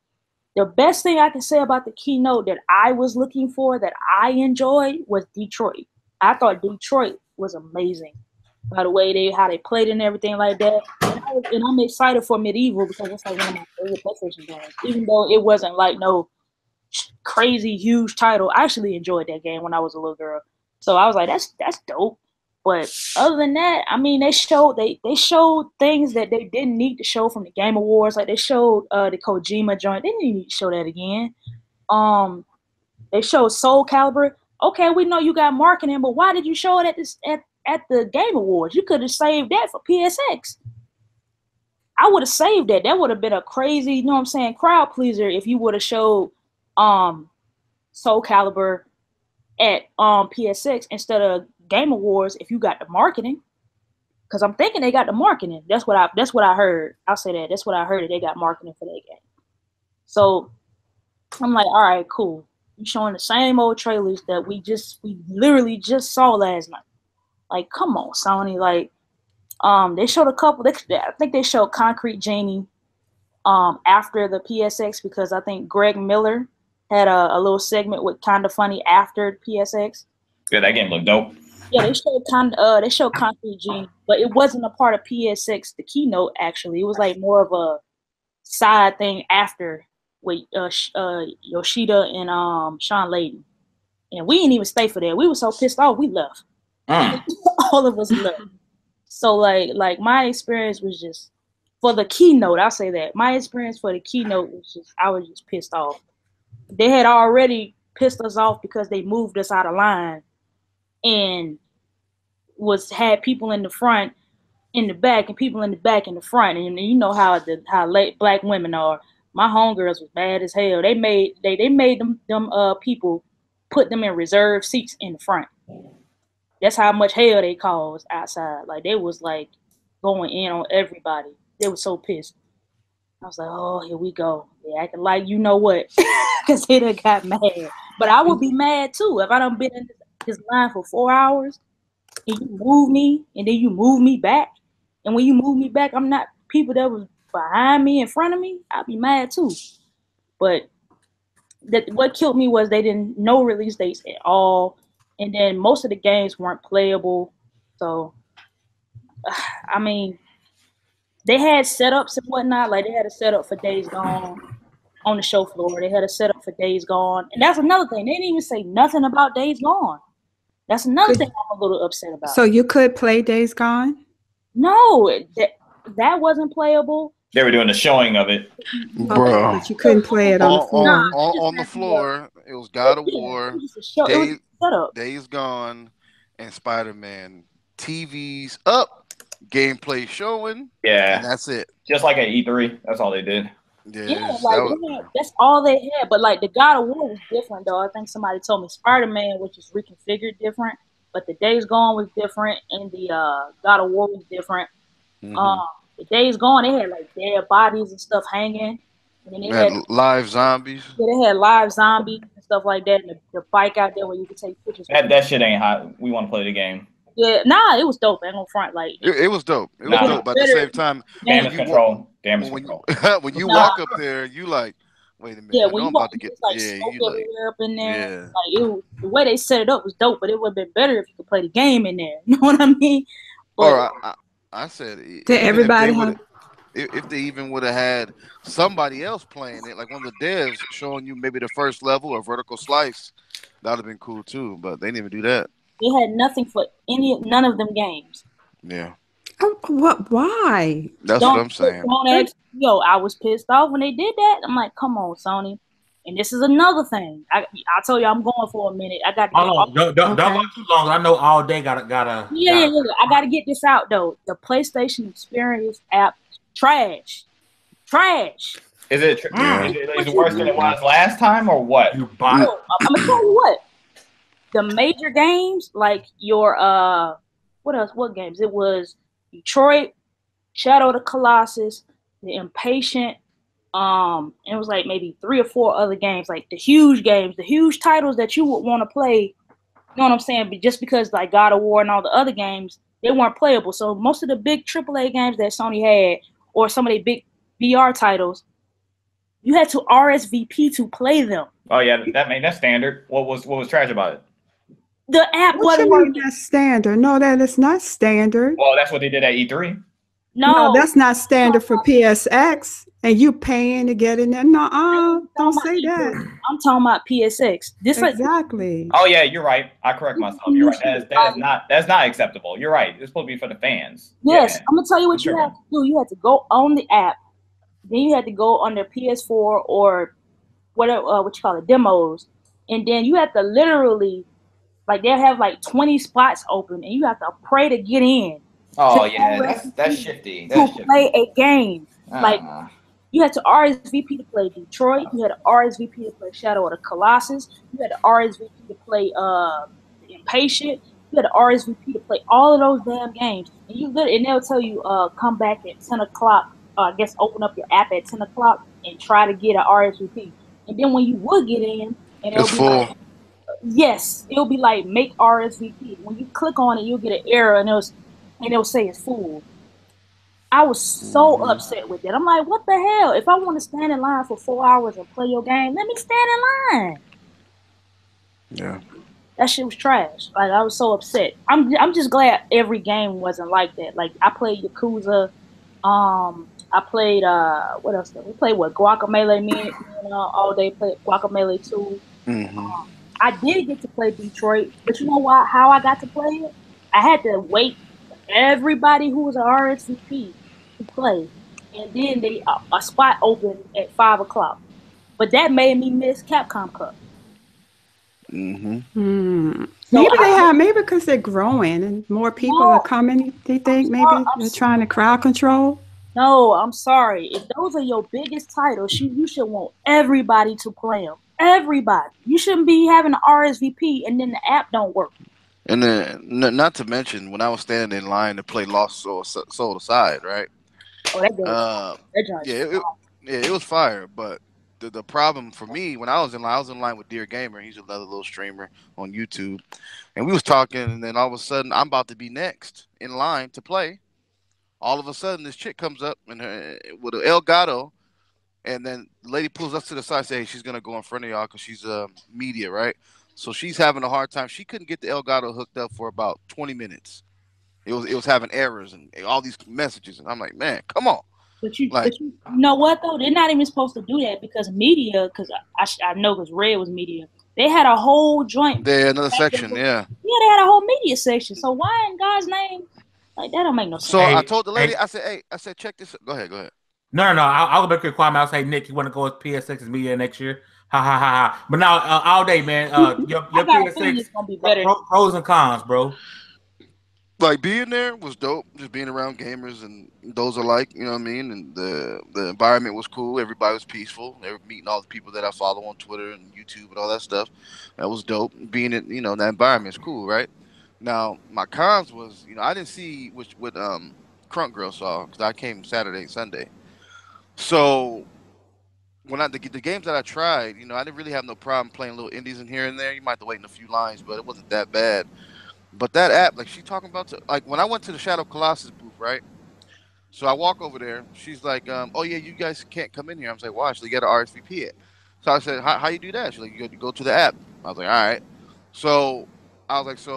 The best thing I can say about the keynote that I was looking for, that I enjoyed, was Detroit. I thought Detroit was amazing. By the way, how they played and everything like that. And I'm excited for Medieval because it's like one of my favorite PlayStation games. Even though it wasn't like no crazy huge title, I actually enjoyed that game when I was a little girl. So I was like, that's dope. But other than that, I mean, they showed things that they didn't need to show from the Game Awards. Like they showed the Kojima joint. They didn't need to show that again. They showed Soul Calibur. Okay, we know you got marketing, but why did you show it at the Game Awards? You could have saved that for PSX. I would have saved that. That would have been a crazy, you know what I'm saying, crowd pleaser if you would have showed Soul Calibur at PSX instead of Game Awards if you got the marketing. Because I'm thinking they got the marketing. That's what I heard. I'll say that. That's what I heard. They got marketing for that game. So I'm like, all right, cool. You showing the same old trailers that we literally just saw last night. Like, come on, Sony. Like, they showed a couple. I think they showed Concrete Genie after the PSX because I think Greg Miller had a little segment with Kinda Funny after PSX. Yeah, that game looked dope. Yeah, they showed Concrete Genie, but it wasn't a part of PSX, the keynote. Actually, it was like more of a side thing after with Yoshida and Sean Layden, and we didn't even stay for that. We were so pissed off, we left. All of us left. So like my experience was just for the keynote. I'll say that my experience for the keynote was just I was just pissed off. They had already pissed us off because they moved us out of line and had people in the front, in the back, and people in the back in the front. And you know how black women are. My homegirls was bad as hell. They made them people put them in reserved seats in the front. That's how much hell they caused outside. Like they was like going in on everybody. They were so pissed. I was like, oh, here we go. They acting like you know what, because they done got mad. But I would be mad too if I done been in this line for 4 hours and you move me and then you move me back. And when you move me back, I'm not people that was behind me, in front of me. I'd be mad too. But what killed me was they didn't no release dates at all. And then most of the games weren't playable. So, I mean, they had setups and whatnot. Like, they had a setup for Days Gone on the show floor. They had a setup for Days Gone. And that's another thing. They didn't even say nothing about Days Gone. That's another thing I'm a little upset about. So you could play Days Gone? No, that wasn't playable. They were doing a showing of it. Bro. But you couldn't play it on the floor. On the floor, it was God of War, Days Gone, and Spider-Man. TVs up, gameplay showing. Yeah. And that's it. Just like at E3. That's all they did. Yeah, that's all they had. But like the God of War was different though. I think somebody told me Spider-Man, which is reconfigured different, but the Days Gone was different, and the God of War was different. Mm-hmm. The Days Gone, they had like dead bodies and stuff hanging. And then they had live zombies. Yeah, they had live zombies and stuff like that. And the bike out there where you could take pictures. That shit ain't hot. We want to play the game. Yeah, nah, it was dope. I ain't gonna front like it was dope. It was dope, but at the same time, damage control. When you walk up there, you like, wait a minute. Yeah, when you walk, about to get like smoke everywhere up in there. Yeah. Like it was, the way they set it up was dope, but it would have been better if you could play the game in there. You know what I mean? But, I said, did everybody if they even would have had somebody else playing it, like one of the devs showing you maybe the first level or vertical slice, that would have been cool too. But they didn't even do that. They had nothing for none of them games. Yeah. What? Why? That's what I'm saying. I was pissed off when they did that. I'm like, come on, Sony. And this is another thing. I told you I'm going for a minute. I got. Don't go too long. I know all day gotta. Yeah. I gotta get this out though. The PlayStation Experience app, trash. Is it worse than it was last time or what? I'm gonna tell you what. The major games like your what else? What games? It was Detroit, Shadow of the Colossus, The Impatient. It was like maybe 3 or 4 other games, like the huge games, the huge titles that you would want to play. You know what I'm saying? But just because like God of War and all the other games, they weren't playable. So most of the big AAA games that Sony had, or some of the big VR titles, you had to RSVP to play them. Oh yeah, that's standard. What was trash about it? The app wasn't working. That's standard. No, that is not standard. Well, that's what they did at E3. No, No, that's not standard for PSX, and you paying to get in there. No, don't say that. I'm talking about PSX. This like Exactly. Oh yeah, you're right. I correct myself. You're right. That's not acceptable. You're right. It's supposed to be for the fans. yes, Yeah. I'm gonna tell you what I'm you have tripping. to do. You have to go on the app, then you had to go on their PS4 or whatever what you call it, demos, and then you have to literally like they'll have like 20 spots open, and you have to pray to get in. Oh To yeah, that's shifty. to That's play shifty. a game. Like you had to RSVP to play Detroit. You had to RSVP to play Shadow of the Colossus. You had to RSVP to play The Impatient. You had to RSVP to play all of those damn games. And and they'll tell you come back at 10 o'clock. I guess open up your app at 10 o'clock and try to get an RSVP. And then when you would get in, and it'll It's be full. like, yes, it'll be like make RSVP. When you click on it, you'll get an error and it'll say it's full. I was so upset with that. I'm like, what the hell? If I want to stand in line for 4 hours and play your game, let me stand in line. Yeah. That shit was trash. Like I was so upset. I'm just glad every game wasn't like that. Like I played Yakuza. I played what else? We played what Guacamelee. Me and all day played Guacamelee 2. Mm-hmm. I did get to play Detroit, but you know why? How I got to play it? I had to wait for everybody who was an RSVP to play, and then a spot opened at 5 o'clock. But that made me miss Capcom Cup. Mm-hmm. So Maybe because they're growing and more people are coming. They think maybe they're trying to crowd control. No, I'm sorry. If those are your biggest titles, you should want everybody to play them. Everybody. You shouldn't be having an RSVP and then the app don't work. And then, not to mention, when I was standing in line to play Lost Soul Aside, right? Oh, that It was fire. But the problem for me when I was in line with Dear Gamer. He's another little streamer on YouTube, and we was talking, and then all of a sudden I'm about to be next in line to play. All of a sudden, this chick comes up with an Elgato, and then the lady pulls us to the side and says, hey, she's going to go in front of y'all because she's media, right? So she's having a hard time. She couldn't get the Elgato hooked up for about 20 minutes. It was having errors and all these messages. And I'm like, man, come on. But you know what, though? They're not even supposed to do that because media, because I know because Red was media. They had a whole joint. They had another section, yeah. Yeah, they had a whole media section. So why in God's name? Like, that don't make no sense. So I told the lady, I said, check this. Go ahead. No. I'll go back to the comment. I'll say, Nick, you want to go with PSX's media next year? Ha ha ha. But now, all day, man. Your PSX gonna be better. Pros and cons, bro. Like being there was dope. Just being around gamers and those alike, you know what I mean. And the environment was cool. Everybody was peaceful. They were meeting all the people that I follow on Twitter and YouTube and all that stuff. That was dope. Being in, that environment is cool, right? Now my cons was, I didn't see what Crunk Girl saw because I came Saturday and Sunday. So when the games that I tried, I didn't really have no problem playing little indies in here and there. You might have to wait in a few lines, but it wasn't that bad. But that app, like she talking about, like when I went to the Shadow Colossus booth, right? So I walk over there. She's like, "Oh yeah, you guys can't come in here." I was like, "Why?" She's like, "You got to RSVP it." So I said, "How you do that?" She's like, "You go to the app." I was like, "All right." So I was like,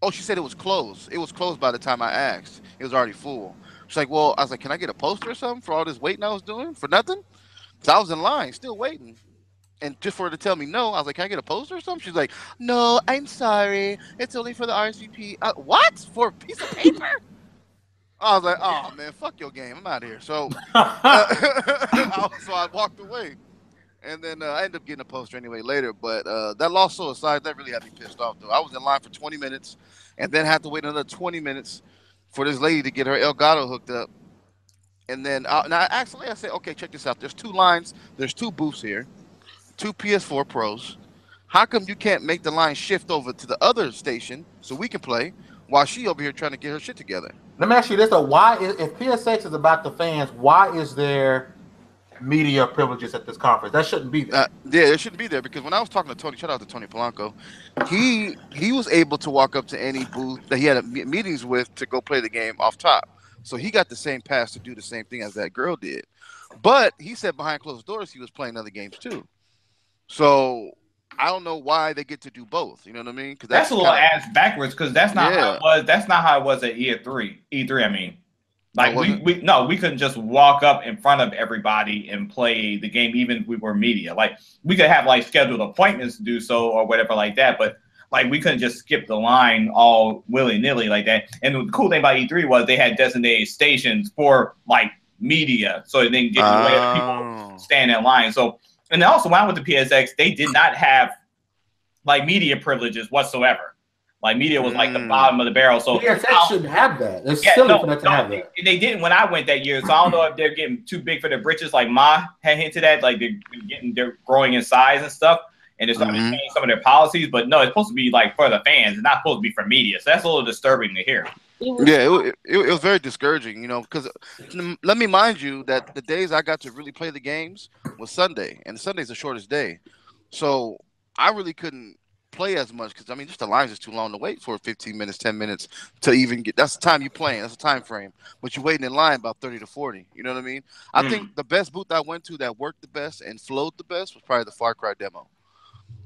"Oh," she said it was closed. It was closed by the time I asked. It was already full. She's like, "Well," I was like, "Can I get a poster or something for all this waiting I was doing for nothing?" So I was in line, still waiting. And just for her to tell me no, I was like, "Can I get a poster or something?" She's like, "No, I'm sorry. It's only for the RSVP." What? For a piece of paper? I was like, "Oh man, fuck your game. I'm out of here." So, so I walked away, and then I ended up getting a poster anyway later. But that Lost Soul Aside, that really had me pissed off though. I was in line for 20 minutes, and then had to wait another 20 minutes for this lady to get her Elgato hooked up. And then I said, "Okay, check this out. There's 2 lines. There's 2 booths here. 2 PS4 Pros. How come you can't make the line shift over to the other station so we can play while she over here trying to get her shit together?" Let me ask you this though: if PSX is about the fans, why is there media privileges at this conference? That shouldn't be there. Yeah, it shouldn't be there because when I was talking to Tony, shout out to Tony Polanco, he was able to walk up to any booth that he had meetings with to go play the game off top. So he got the same pass to do the same thing as that girl did. But he said behind closed doors he was playing other games too. So I don't know why they get to do both. You know what I mean? Because that's a little ass backwards. Because that's not how it was. That's not how it was at E3. I mean, Like we couldn't just walk up in front of everybody and play the game, even if we were media. Like we could have like scheduled appointments to do so or whatever like that, but like we couldn't just skip the line all willy-nilly like that. And the cool thing about E3 was they had designated stations for like media, so it didn't get in the way of people standing in line. So, and then also when I went to PSX, they did not have like media privileges whatsoever. Like media was like the bottom of the barrel. So PSX shouldn't have that. It's silly for them to have that. They didn't when I went that year. So I don't know if they're getting too big for their britches. Like Ma had hinted at, like they're growing in size and stuff, and they're starting to change some of their policies. But no, it's supposed to be like for the fans. It's not supposed to be for media. So that's a little disturbing to hear. Yeah, it was very discouraging, you know, because let me mind you that the days I got to really play the games was Sunday, and Sunday's the shortest day. So I really couldn't play as much because I mean just the lines is too long to wait for 15 minutes 10 minutes to even get. That's the time you playing, that's the time frame, but you're waiting in line about 30 to 40, you know what I mean? I think the best booth I went to that worked the best and flowed the best was probably the Far Cry demo,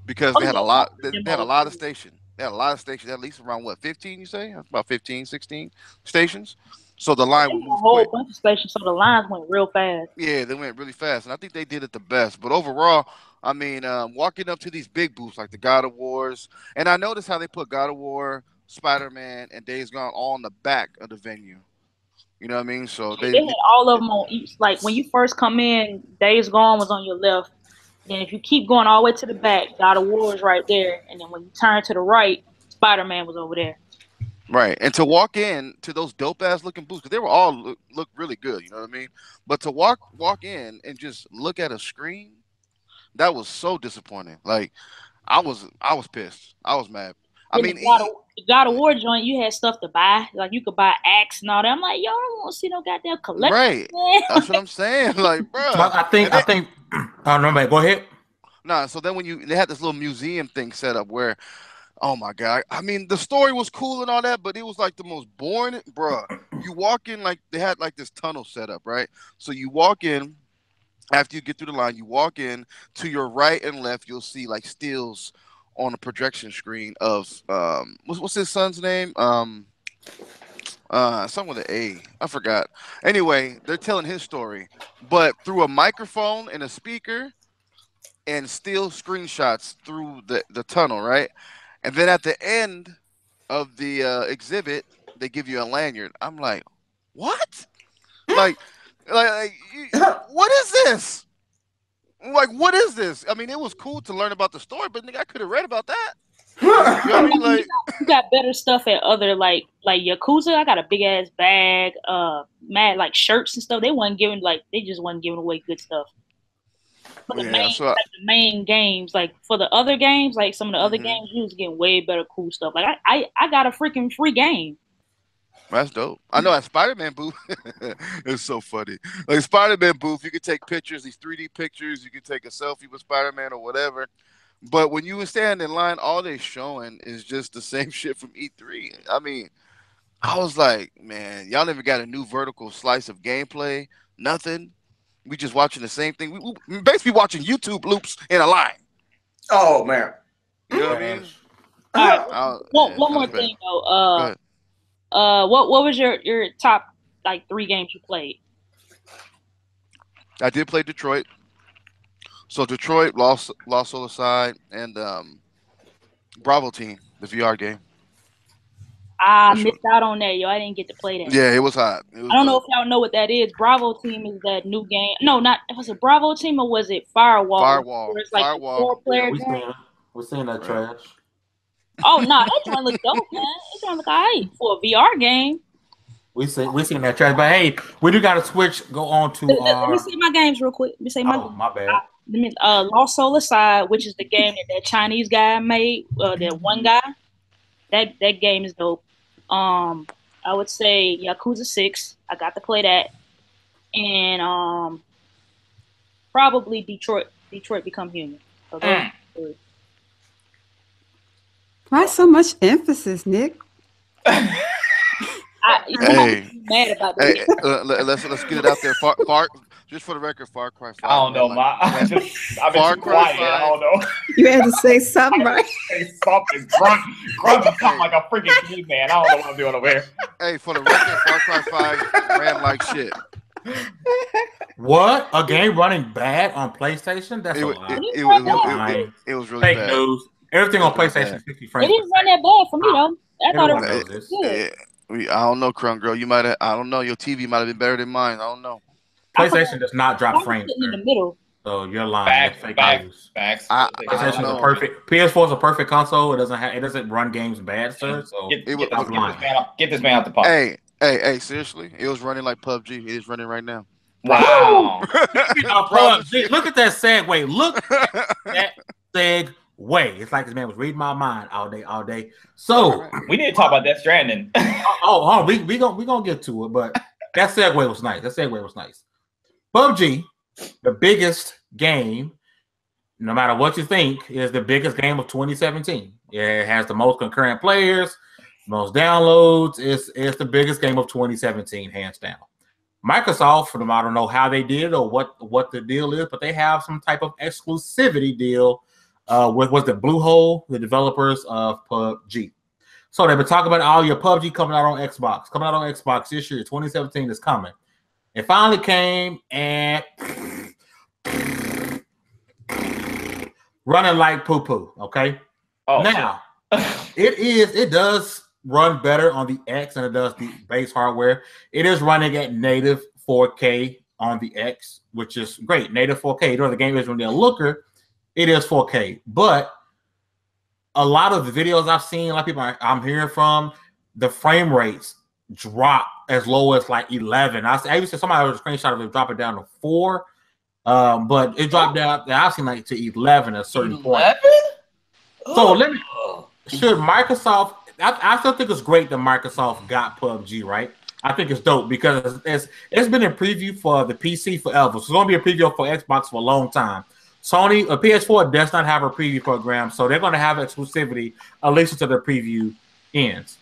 because they had a lot of stations. They had a lot of stations, at least around what, 15 you say? About 15 16 stations, so the line would move a whole quick. bunch of stations, so the lines went real fast. Yeah, they went really fast, and I think they did it the best. But overall, I mean, walking up to these big booths like the God of Wars, and I noticed how they put God of War, Spider-Man, and Days Gone all in the back of the venue. You know what I mean? So they had all of them on each. Like when you first come in, Days Gone was on your left. Then if you keep going all the way to the back, God of War is right there. And then when you turn to the right, Spider-Man was over there. Right, and to walk in to those dope ass looking booths, because they were all look really good, you know what I mean? But to walk in and just look at a screen, that was so disappointing. Like I was pissed. I was mad. I mean, the God of War joint, you had stuff to buy. Like you could buy axe and all that. I'm like, yo, I don't want to see no goddamn collection. Right, that's what I'm saying. Like, bro, I think. I don't know, man. Go ahead. Nah, so then they had this little museum thing set up where, oh my God, I mean the story was cool and all that, but it was like the most boring, bruh. You walk in, like they had like this tunnel set up, right? So you walk in, after you get through the line, you walk in, to your right and left, you'll see like stills on a projection screen of what's his son's name? Something with an A. I forgot. Anyway, they're telling his story, but through a microphone and a speaker and still screenshots through the tunnel, right? And then at the end of the exhibit, they give you a lanyard. I'm like, what? like, what is this? Like, what is this? I mean, it was cool to learn about the story, but nigga, I could have read about that. You know what I mean? Like, you got better stuff at other like Yakuza. I got a big ass bag, mad like shirts and stuff. They just wasn't giving away good stuff. For the the main games, like for the other games, like some of the other games, you was getting way better cool stuff. Like I got a freaking free game. That's dope. I know at Spider-Man booth, it's so funny. Like Spider-Man booth, you can take pictures, these 3D pictures. You can take a selfie with Spider-Man or whatever. But when you stand in line, all they're showing is just the same shit from E3. I mean, I was like, man, y'all never got a new vertical slice of gameplay. Nothing. We just watching the same thing. We basically watching YouTube loops in a line. Oh man. You know what I mean? All right. One more thing though. What was your top like 3 games you played? I did play Detroit. So Detroit, Lost Soul Aside, and Bravo Team, the VR game. I missed out on that, yo. I didn't get to play that. Yeah, it was hot. I don't know if y'all know what that is. Bravo Team is that new game. No, was it Bravo Team or was it Firewall? Firewall. It's like Firewall. We're seeing that trash. Oh no, that joint look dope, man. That joint look alright for a VR game. We seen that trash, but hey, we do got to switch. Go on to. Let me see my games real quick. Let me say my. Oh, my bad. Lost Soul Aside, which is the game that Chinese guy made. That one guy. That game is dope. I would say Yakuza 6. I got to play that, and probably Detroit Become Human. So why so much emphasis, Nick? I Hey, mad about hey, that. let's get it out there. Just for the record, Far Cry 5. I don't know, man, I've been Far too Cry quiet. I 5. don't know. You had to say something, right? Say something. Grunt or something like a freaking caveman. I don't know what I'm doing over here. Hey, for the record, Far Cry 5 ran like shit. What? A game running bad on PlayStation? That's It a was lie. it was really Fake bad. news. Everything on It was PlayStation bad. is 50 It frames. didn't run that bad for me though. I thought it Everyone was knows this. good. I don't know, Crumb Girl. You might have. I don't know. Your TV might have been better than mine. I don't know. PlayStation does not I drop was frames. sitting in the Sir. middle. So you're lying. That's fake news. Facts. I PlayStation is a know. perfect. PS4 is a perfect console. It doesn't run games bad, sir. So Get I was lying. this man out the pot. Hey! Seriously, it was running like PUBG. It is running right now. Wow. Look at that segue. Look at that segue. It's like this man was reading my mind all day. So we need to talk about Death Stranding. we gonna get to it, but that segue was nice. PUBG, the biggest game, no matter what you think, is the biggest game of 2017. It has the most concurrent players, most downloads. It's the biggest game of 2017, hands down. Microsoft, I don't know how they did it or what the deal is, but they have some type of exclusivity deal with the Bluehole, the developers of PUBG. So they've been talking about all your PUBG coming out on Xbox this year. 2017 is coming. It finally came and running like poo-poo. Okay. Oh, now it does run better on the X than it does the base hardware. It is running at native 4K on the X, which is great. Native 4K. You know, the game is when they're looker, it is 4K. But a lot of the videos I've seen, a lot of people I'm hearing from, the frame rates drop as low as like 11. I used to somebody was a screenshot of it dropping down to 4. But it dropped down. I've seen like to 11 at a certain point. So should Microsoft? I still think it's great that Microsoft got PUBG, right? I think it's dope because it's been in preview for the PC forever. So it's going to be a preview for Xbox for a long time. Sony, PS4 does not have a preview program, so they're going to have exclusivity at least until the preview ends.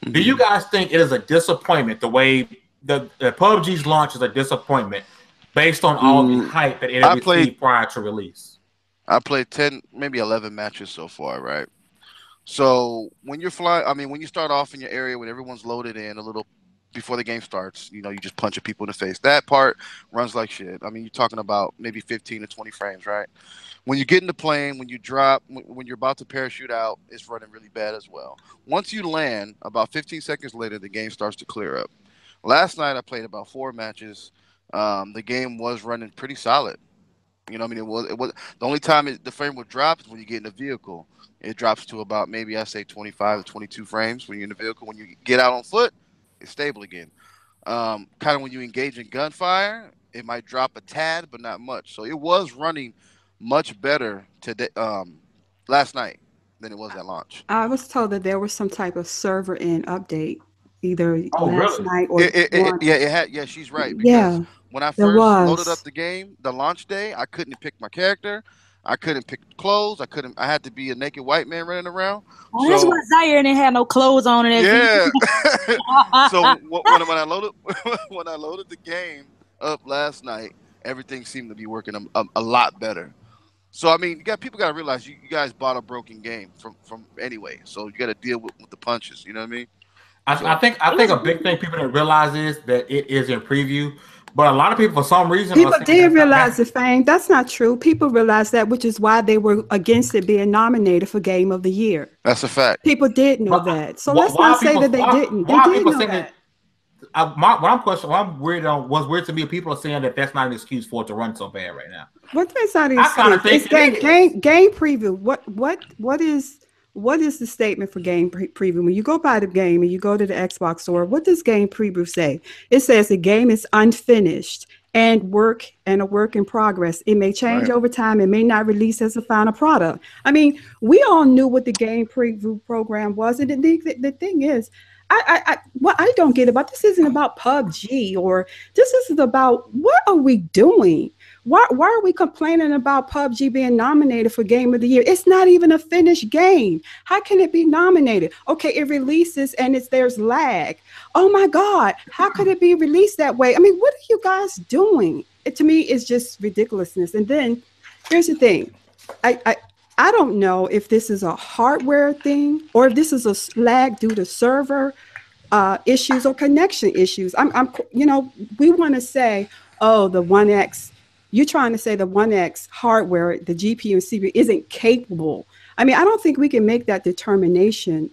Mm-hmm. Do you guys think it is a disappointment the way the PUBG's launch is a disappointment based on all the hype that it received prior to release? I played 10, maybe 11 matches so far, right? So when you're when you start off in your area when everyone's loaded in a little before the game starts, you just punching people in the face. That part runs like shit. I mean, you're talking about maybe 15 to 20 frames, right? When you get in the plane, when you drop, when you're about to parachute out, it's running really bad as well. Once you land, about 15 seconds later, the game starts to clear up. Last night, I played about 4 matches. The game was running pretty solid. You know what I mean? It was the only time the frame would drop is when you get in the vehicle. It drops to about maybe I say 25 to 22 frames when you're in the vehicle. When you get out on foot, it's stable again. Kind of when you engage in gunfire, it might drop a tad, but not much. So it was running much better today, last night than it was at launch. I was told that there was some type of server end update either last really? night or Yeah, she's right. Because yeah, when I first loaded up the game, the launch day, I couldn't pick my character. I couldn't pick clothes. I had to be a naked white man running around. Oh, that's why Zaire didn't have no clothes on and everything. Yeah. So when I loaded the game up last night, everything seemed to be working a lot better. So I mean, people got to realize you guys bought a broken game from anyway. So you got to deal with the punches. You know what I mean? I think a big thing people don't realize is that it is in preview. But a lot of people, for some reason, people did realize it, Fang. That's not true. People realized that, which is why they were against it being nonominated for Game of the Year. That's a fact. People did know that. So let's not say that they didn't. They did know that. What was weird to me, people are saying that that's not an excuse for it to run so bad right now. What is not an excuse? It's game preview. What is the statement for game preview? When you go buy the game and you go to the Xbox store, what does game preview say? It says the game is unfinished and a work in progress. It may change over time. It may not release as a final product. I mean, we all knew what the game preview program was. And the thing is, what I don't get about this isn't about PUBG or this isn't about what are we doing? Why are we complaining about PUBG being nominated for Game of the Year? It's not even a finished game. How can it be nominated? Okay, it releases and there's lag. Oh my God, how could it be released that way? I mean, what are you guys doing? To me, it's just ridiculousness. And then here's the thing. I don't know if this is a hardware thing or if this is a lag due to server issues or connection issues. We want to say, oh, the 1X, you're trying to say the 1X hardware, the GPU and CPU isn't capable. I mean, I don't think we can make that determination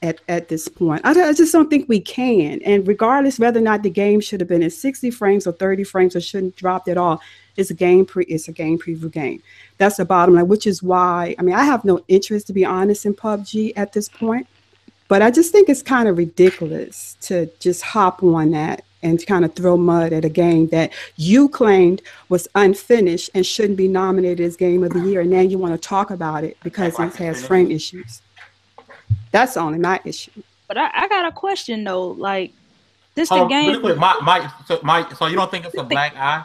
at this point. I just don't think we can. And regardless whether or not the game should have been in 60 frames or 30 frames or shouldn't drop at all, it's a game preview game. That's the bottom line, which is why, I mean, I have no interest, to be honest, in PUBG at this point. But I just think it's kind of ridiculous to just hop on that and kind of throw mud at a game that you claimed was unfinished and shouldn't be nominated as Game of the Year. And now you want to talk about it because it has frame issues. That's only my issue. But I got a question though. Like, this the game. Really quick, Mike, so you don't think it's a black eye?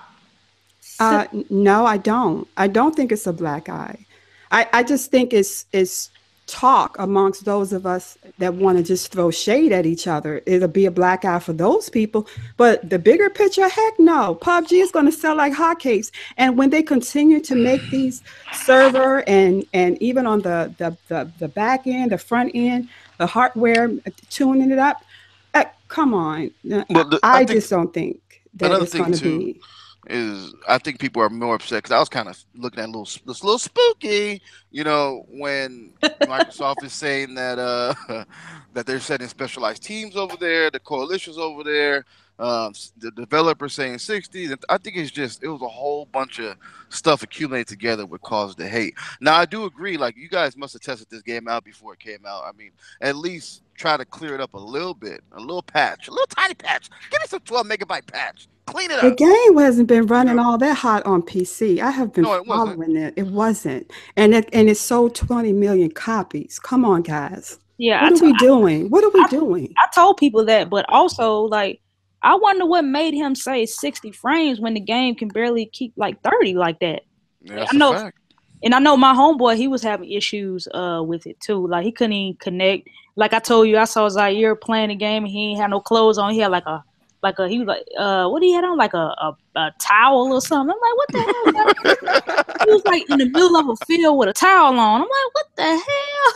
No, I don't. I don't think it's a black eye. I just think it's talk amongst those of us that want to just throw shade at each other. It'll be a black eye for those people. But the bigger picture, heck no. PUBG is going to sell like hotcakes. And when they continue to make these server and even on the back end, the front end, the hardware, tuning it up, come on. I just don't think that it's going to be. I think people are more upset because I was kind of looking at this little spooky, when Microsoft is saying that that they're setting specialized teams over there, the coalitions over there, the developers saying 60. I think it was a whole bunch of stuff accumulated together what caused the hate. Now I do agree, like you guys must have tested this game out before it came out. I mean, at least try to clear it up a little bit, a little tiny patch. Give me some 12 megabyte patch. Clean it up. The game hasn't been running all that hot on PC. I have been following it. It wasn't. And it sold 20 million copies. Come on, guys. Yeah. What are we doing? What are we doing? I told people that, but also, like, I wonder what made him say 60 frames when the game can barely keep like 30 like that. Yeah, that's a fact. And I know my homeboy, he was having issues with it too. Like, he couldn't even connect. Like I told you, I saw Zaire playing the game and he ain't had no clothes on. He had he was like, what he had on, like a towel or something. I'm like, what the hell? He was like in the middle of a field with a towel on. I'm like, what the hell?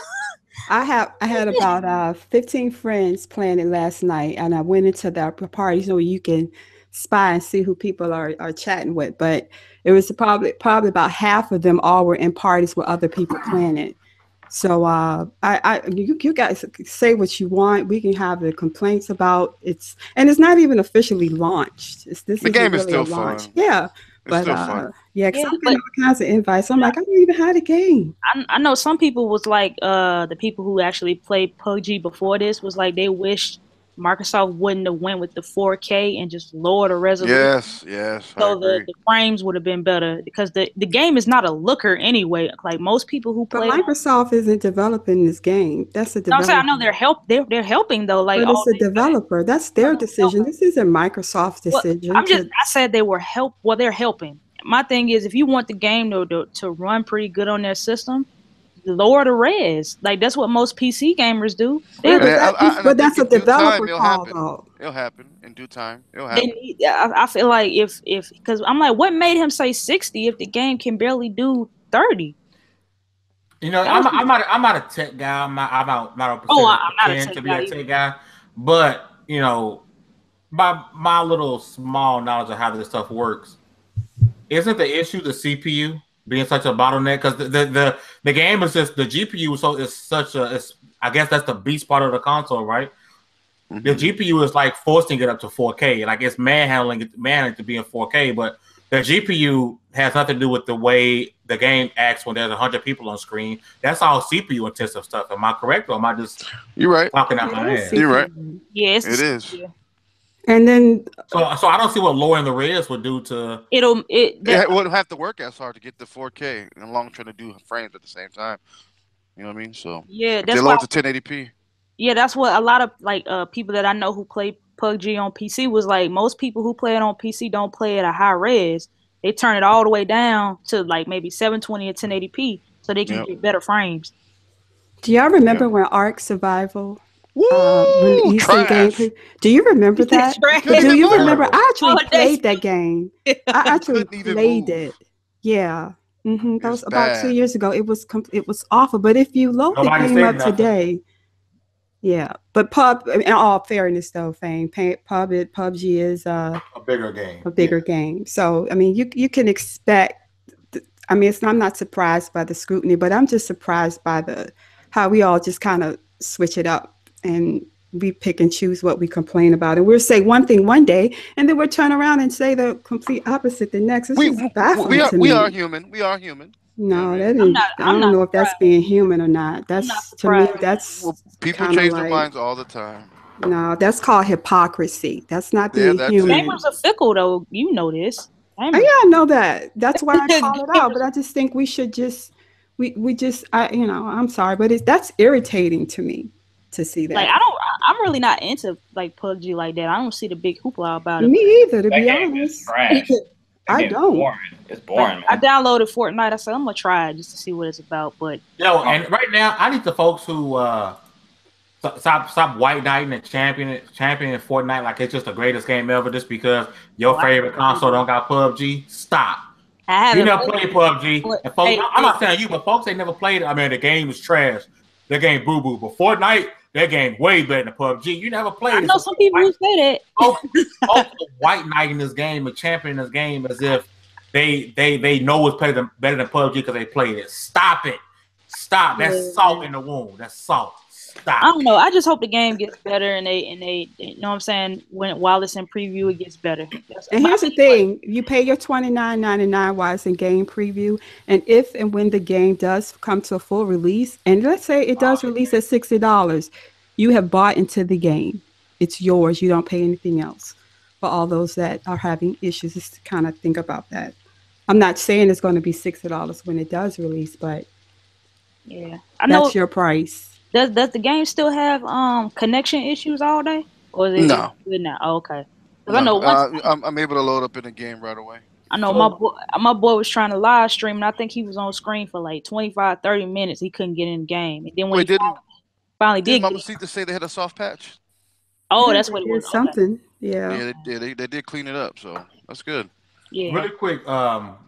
I had about 15 friends playing it last night, and I went into the parties where you can spy and see who people are chatting with. But it was probably about half of them all were in parties with other people playing it. So you guys say what you want. We can have the complaints about it's not even officially launched. The game is still fun. Yeah, but because I'm getting all kinds of invites. I'm like, I don't even have the game. I know some people was like, the people who actually played PUBG before this was like they wished Microsoft wouldn't have went with the 4K and just lower the resolution. Yes. So the frames would have been better because the game is not a looker anyway. Like most people who play, but Microsoft isn't developing this game. That's a developer. I know they're helping though. Like, but it's a developer. That's their decision. This isn't Microsoft's decision. I said they were they're helping. My thing is, if you want the game to run pretty good on their system, lower the res. Like that's what most PC gamers do. But that's a developer call, though. It'll happen in due time. It'll happen. I feel like if because I'm like, what made him say 60 if the game can barely do 30? I'm not a tech guy. I'm not a tech guy. But by my little small knowledge of how this stuff works, isn't the issue the CPU being such a bottleneck? Because the game is just the GPU, so I guess that's the beast part of the console, right? Mm-hmm. The GPU is like forcing it up to 4K, like it's manhandling to be in 4K, but the GPU has nothing to do with the way the game acts when there's 100 people on screen. That's all CPU intensive stuff. Am I correct, or am I just You're right. talking out my ass? You're right. Yes, it is. Yeah. And then, so I don't see what lowering the res would do to. It wouldn't have to work as hard to get the 4K, and long trying to do frames at the same time. You know what I mean? So yeah, that's why to 1080p. Yeah, that's what a lot of like people that I know who play PUBG on PC was like. Most people who play it on PC don't play at a high res. they turn it all the way down to like maybe 720 or 1080p so they can get better frames. Do y'all remember when Ark Survival Woo! released in game? Trash. Do you remember that? Couldn't Do even you move. remember? I actually Oh, played that game. I actually Couldn't even played move. it. Yeah. That was It's about 2 bad. years ago. It was awful. But if you load the Nobody game said up nothing. today, yeah. But in all fairness, though, PUBG is A bigger game. a bigger game. So I mean, you can expect. I mean, I'm not surprised by the scrutiny, but I'm just surprised by how we all just kind of switch it up and we pick and choose what we complain about, and we'll say one thing one day, and then we'll turn around and say the complete opposite the next. It's just baffling to me. We are human. We are human. No, Yeah, that I'm is. not- I I'm don't not know if that's surprised. being human or not. That's not to me. surprised. That's Well, people kinda change their like- minds all the time. No, that's called hypocrisy. That's not Yeah, being that's human. Gamers are fickle though. You know this. Yeah, I know that. That's why I call it out. But I just think we should just, I'm sorry, but that's irritating to me to see that. Like I'm really not into like PUBG like that. I don't see the big hoopla about it. Me either, to That be game is honest. trash. That I game is don't. boring. It's boring, I man. downloaded Fortnite. I said I'm gonna try it just to see what it's about. But Yo, and right now I need the folks who stop white knighting and championing Fortnite like it's just the greatest game ever just because your favorite console don't got PUBG. Stop. I haven't You never played PUBG. And folks, Hey, I'm not saying you, but folks ain't never played it. I mean, the game is trash. The game boo boo. But Fortnite, that game way better than PUBG. You never played I it. know some people who say that. Also white knighting this game and championing this game as if they know it's better than PUBG because they played it. Stop it. Stop. That's salt in the wound. That's salt. Stop. I don't know. I just hope the game gets better and they you know what I'm saying, while it's in preview it gets better. And here's the thing: you pay your $29.99 while it's in game preview, and if and when the game does come to a full release, and let's say it does release at $60, you have bought into the game. It's yours. You don't pay anything else. For all those that are having issues, just to kind of think about that. I'm not saying it's going to be $60 when it does release, but yeah, I know. That's your price. Does the game still have connection issues all day, or is it No. good now? Oh, okay. 'Cause No, I know once, I'm able to load up in the game right away. I know my boy was trying to live stream, and I think he was on screen for like 25, 30 minutes. He couldn't get in the game, and then when Wait, he didn't finally did, Mama Sita say they had a soft patch? oh, Yeah, that's what it was. it's something. Yeah, they did clean it up, so that's good. Yeah. Really quick,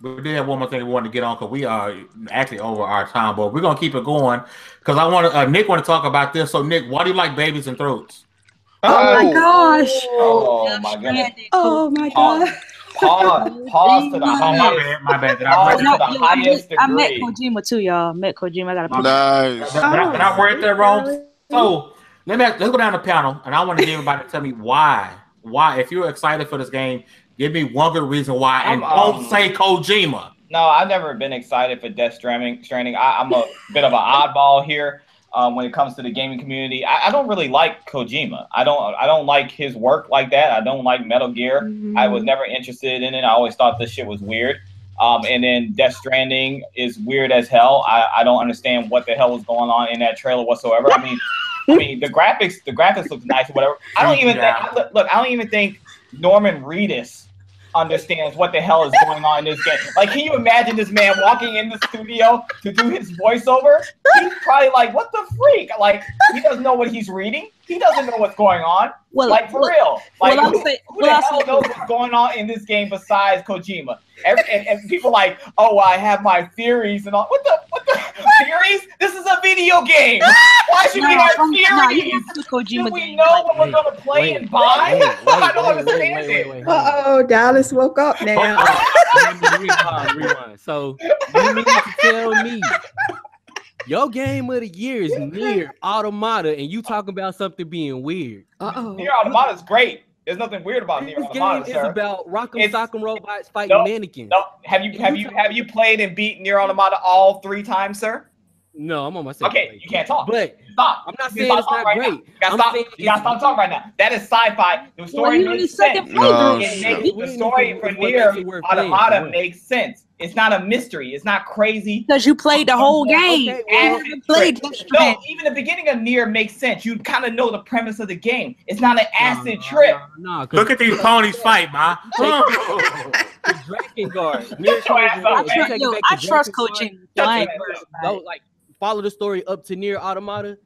we did have one more thing we wanted to get on because we are actually over our time, but we're gonna keep it going because I want to. Nick want to talk about this. So, Nick, why do you like babies and throats? Oh my gosh! Oh my goodness. Oh my god! Pause to the highest. My bad. Did Pause I to read the that? highest I met degree. Kojima too, y'all. Met Kojima. I got a Nice. Did I read that wrong? So let's go down the panel, and I want to get everybody to tell me why. Why, if you're excited for this game, give me one good reason why, and don't say Kojima. No, I've never been excited for Death Stranding. I'm a bit of an oddball here when it comes to the gaming community. I don't really like Kojima. I don't like his work like that. I don't like Metal Gear. I was never interested in it. I always thought this shit was weird. And then Death Stranding is weird as hell. I don't understand what the hell was going on in that trailer whatsoever. I mean, the graphics look nice or whatever. I don't even think Norman Reedus understands what the hell is going on in this game. Like, can you imagine this man walking in the studio to do his voiceover? He's probably like, what the freak? Like, he doesn't know what he's reading. He doesn't know what's going on. Like, for real. Like, who the hell knows what's going on in this game besides Kojima? And people like, oh, I have my theories and all. What the theories? This is a video game. Why should we have theories? Do we know what we're going to play and buy? I don't understand it. Uh-oh, Dallas woke up now. Rewind. So you mean to tell me your game of the year is Nier Automata, and you talking about something being weird? Nier Automata is great. There's nothing weird about Nier Automata, This sir. game is about rock'em sock'em robots fighting mannequins. No, have you played and beat Nier Automata all 3 times, sir? No, I'm on my second. Okay, you can't talk. But stop. I'm not saying it's not great. You gotta stop talking right now. That is sci-fi. The story makes sense. The story for Nier Automata makes sense. It's not a mystery. It's not crazy. Because you played the whole game. No, even the beginning of Nier makes sense. You kind of know the premise of the game. It's not an acid trip. Look at these ponies fight, ma. Drakengard. I trust coaching. Like follow the story up to Near Automata.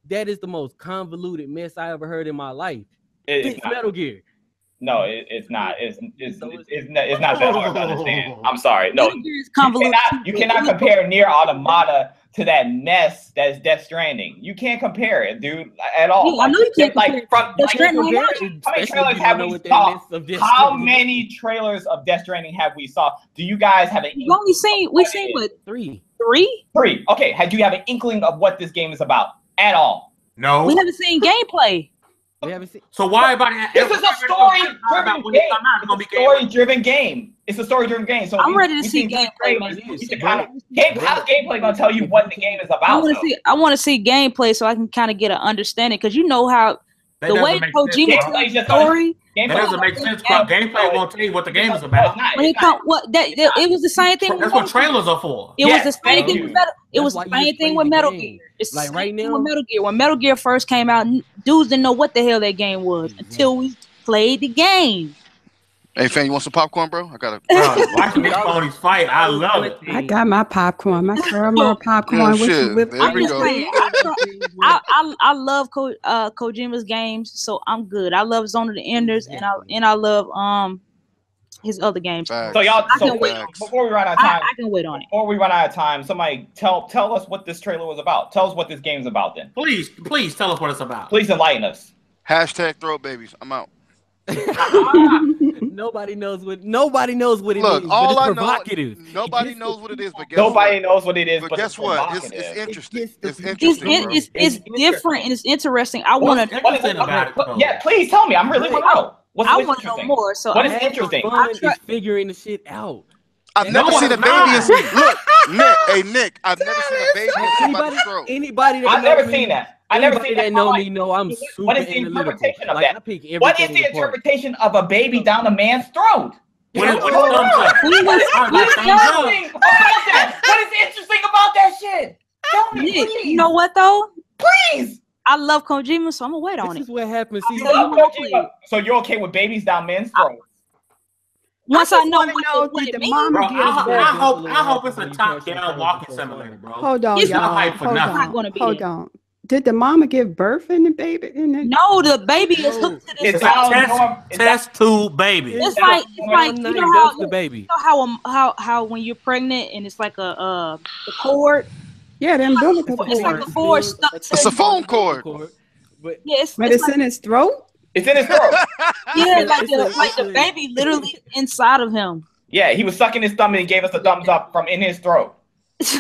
That is the most convoluted mess I ever heard in my life. It's Metal Gear. No, it's not. It's not that hard to understand. I'm sorry. No, you cannot compare Near Automata to that mess that's Death Stranding. You can't compare it, dude, at all. Yeah, I know you can't compare how many trailers of Death Stranding have we saw? Do you guys have an inkling? We've seen what, three? Okay. Do you have an inkling of what this game is about at all? No. We haven't seen gameplay. We haven't seen. So why about it? This is a story-driven game. It's a story-driven game. So I'm ready to see gameplay. How's gameplay gonna tell you what the game is about? I want to see gameplay so I can kind of get an understanding, because you know how the way Kojima tells the story. That doesn't make sense. Gameplay won't tell you what the game is about. It was the same thing. That's what trailers are for. It was the same thing with Metal. It was the same thing with Metal Gear. It's like right now with Metal Gear. When Metal Gear first came out, dudes didn't know what the hell that game was until we played the game. Hey, fan, you want some popcorn, bro? I got watching these ponies fight. I love it. I got my popcorn. My caramel popcorn with some whipped cream. I love Kojima's games, so I'm good. I love Zone of the Enders, and I love his other games. So y'all, before we run out of time, I can wait on it. Before we run out of time, somebody tell us what this trailer was about. Tell us what this game's about. Then please tell us what it's about. Please enlighten us. #, throw babies. I'm out. Nobody knows what it is. Look, all I know, nobody knows what it is, but nobody knows what it is. But guess what? It's interesting. It's interesting. It's different and it's interesting. I want to. Yeah, please tell me. I'm really want to know. I want to know more. So what is interesting? Is figuring the shit out. I've never seen a baby. Look, Nick. I've never seen a baby. Anybody I've never seen that. I never seen that. Know me. No, I'm super. What is the interpretation of that? What is the interpretation of a baby down a man's throat? What is interesting about that shit? Tell me, please. You know what though? Please. I love Kojima, so I'm gonna wait on it. This is what happens. So you're okay with babies down men's throats? Once I know what it means. I hope it's a top-down walking simulator, bro. Hold on, y'all. Hold on. Did the mama give birth in the baby? No, the baby is hooked to this. It's a test tube baby. It's like you know how when you're pregnant and it's like a cord. Yeah, them umbilical cord. It's like a cord stuck. It's a phone cord. But it's in his throat. It's in his throat. Yeah, like the baby literally inside of him. Yeah, he was sucking his thumb and he gave us a thumbs up from in his throat. And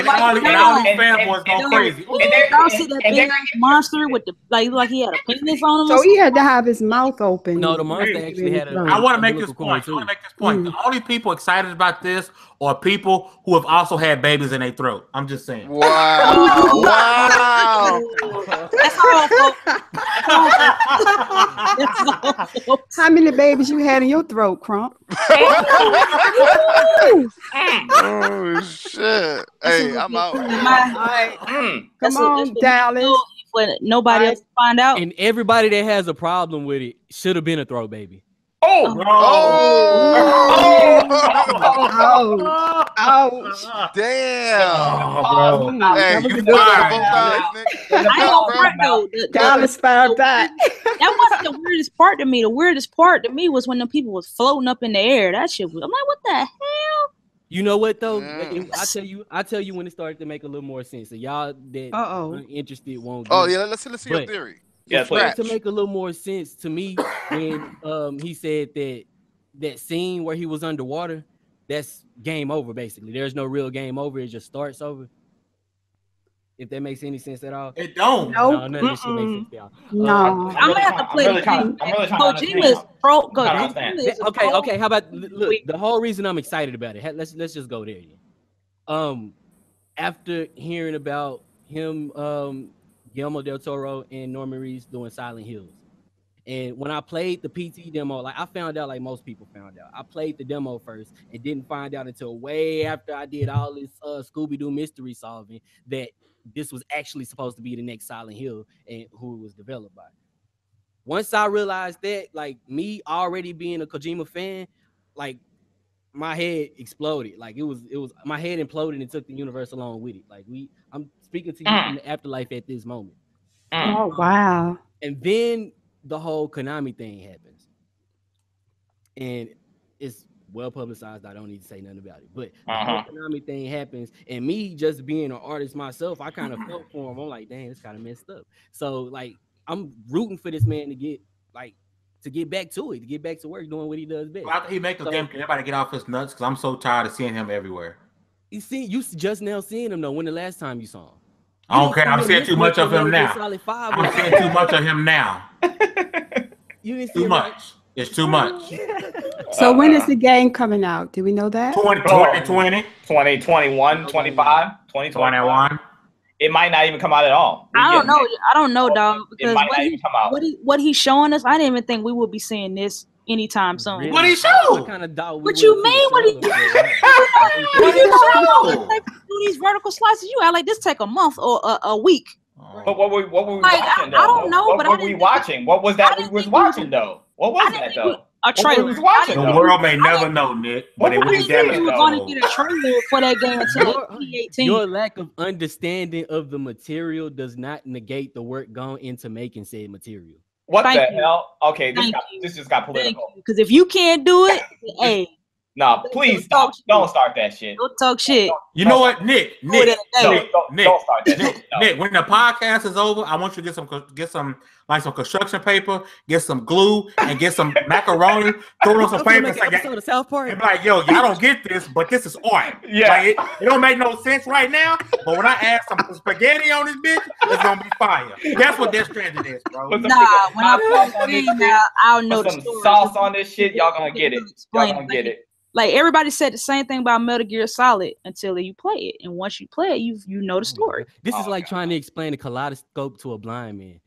all these fanboys go crazy. Y'all see that big monster with the like he had a penis on him? So he had to have his mouth open. No, the monster actually had a. I want to make this point. The only people excited about this are people who have also had babies in their throat. I'm just saying. Wow. Wow. That's all, folks. How many babies you had in your throat, Crump? Oh shit! Hey, I'm out. Come on, Dallas. Nobody else find out. And everybody that has a problem with it should have been a throw baby. Oh! Oh! Damn! Hey, you fired both times, Nick. Dallas fired back. That wasn't the weirdest part to me. The weirdest part to me was when the people was floating up in the air. That shit was. I'm like, what the hell? You know what though? I tell you when it started to make a little more sense. So y'all that are interested won't. Oh yeah, let's see your theory. Yeah, started to make a little more sense to me when he said that scene where he was underwater. That's game over basically. There's no real game over. It just starts over. If that makes any sense at all. It don't. No, none of this shit makes sense to y'all. No. I'm gonna have to play the game. Kojima's pro. Okay. How about look? The whole reason I'm excited about it. Let's just go there. After hearing about him, Guillermo del Toro and Norman Reedus doing Silent Hills, and when I played the PT demo, like I found out, like most people found out, I played the demo first and didn't find out until way after I did all this Scooby-Doo mystery solving that this was actually supposed to be the next Silent Hill and who it was developed by. once I realized that, like me already being a Kojima fan, like my head exploded. Like it was my head imploded and took the universe along with it. Like I'm speaking to you from the afterlife at this moment. Oh wow. And then the whole Konami thing happens. And it's well publicized. I don't need to say nothing about it. But the whole Konami thing happens, and me just being an artist myself, I kind of felt for him. I'm like, dang, it's kind of messed up. So like I'm rooting for this man to get back to it, to get back to work, doing what he does best. Well, after he make the game, can everybody get off his nuts? Because I'm so tired of seeing him everywhere. You just now seeing him though. When the last time you saw him? I don't care. I'm seeing too much of him now. I'm seeing too much of him now. You didn't see too much. It's too much. So when is the game coming out? Do we know that? 2020, 2021, 25, 2021. It might not even come out at all. I don't know, dog. Because it might not even come out. What he's showing us, I didn't even think we would be seeing this anytime soon. Really? What he showed? What you mean? What he showed? Like, do these vertical slices, you act like this take a month or a week. But what were we like, watching? Though? I don't know. What were we watching? What was that we was watching though? What was that though? A trailer. What watching, the world may never know, Nick, but it will be definitely. We were going to get a trailer for that game until 2018. Your lack of understanding of the material does not negate the work gone into making said material. What the hell? Okay, this just got political. Because if you can't do it, hey. No, please stop. Don't start that shit. Don't talk shit. You know what, Nick? Don't start that shit. Nick, when the podcast is over, I want you to get some construction paper, get some glue, and get some macaroni. Throw it on some paper. And South Park. And be like, yo, y'all don't get this, but this is art. Yeah, like, it don't make no sense right now. But when I add some spaghetti on this bitch, it's gonna be fire. That's what Death Stranding is, bro. Nah, when I put it in now, I'll know some sauce on this shit. Y'all gonna get it. Y'all gonna get it. Like everybody said the same thing about Metal Gear Solid until you play it, and once you play it, you know the story. This is like trying to explain a kaleidoscope to a blind man.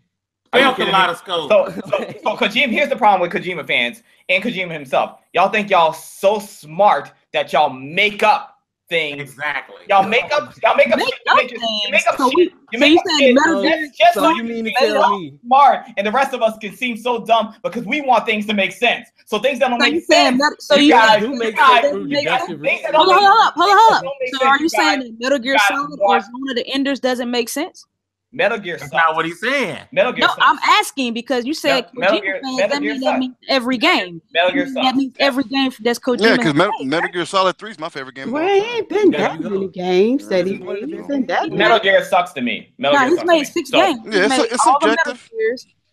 Kaleidoscope. So Kojima. Here's the problem with Kojima fans and Kojima himself. Y'all think y'all so smart that y'all make up things. Exactly. Y'all make up shit. You make up shit. So you mean to tell me smart, and the rest of us can seem so dumb because we want things to make sense. So things that don't make sense. So you guys do make sense. Hold up. So are you saying that Metal Gear Solid or Zone of the Enders doesn't make sense? Metal Gear. That's not what he's saying. Metal Gear. No, I'm asking because you said that means every game. Metal Gear. That means every game that's Kojima. Yeah, because Metal Gear Solid 3 is my favorite game. Well, it ain't been that many games that he made. Metal Gear sucks to me. He's made 6 games. Yeah, it's subjective.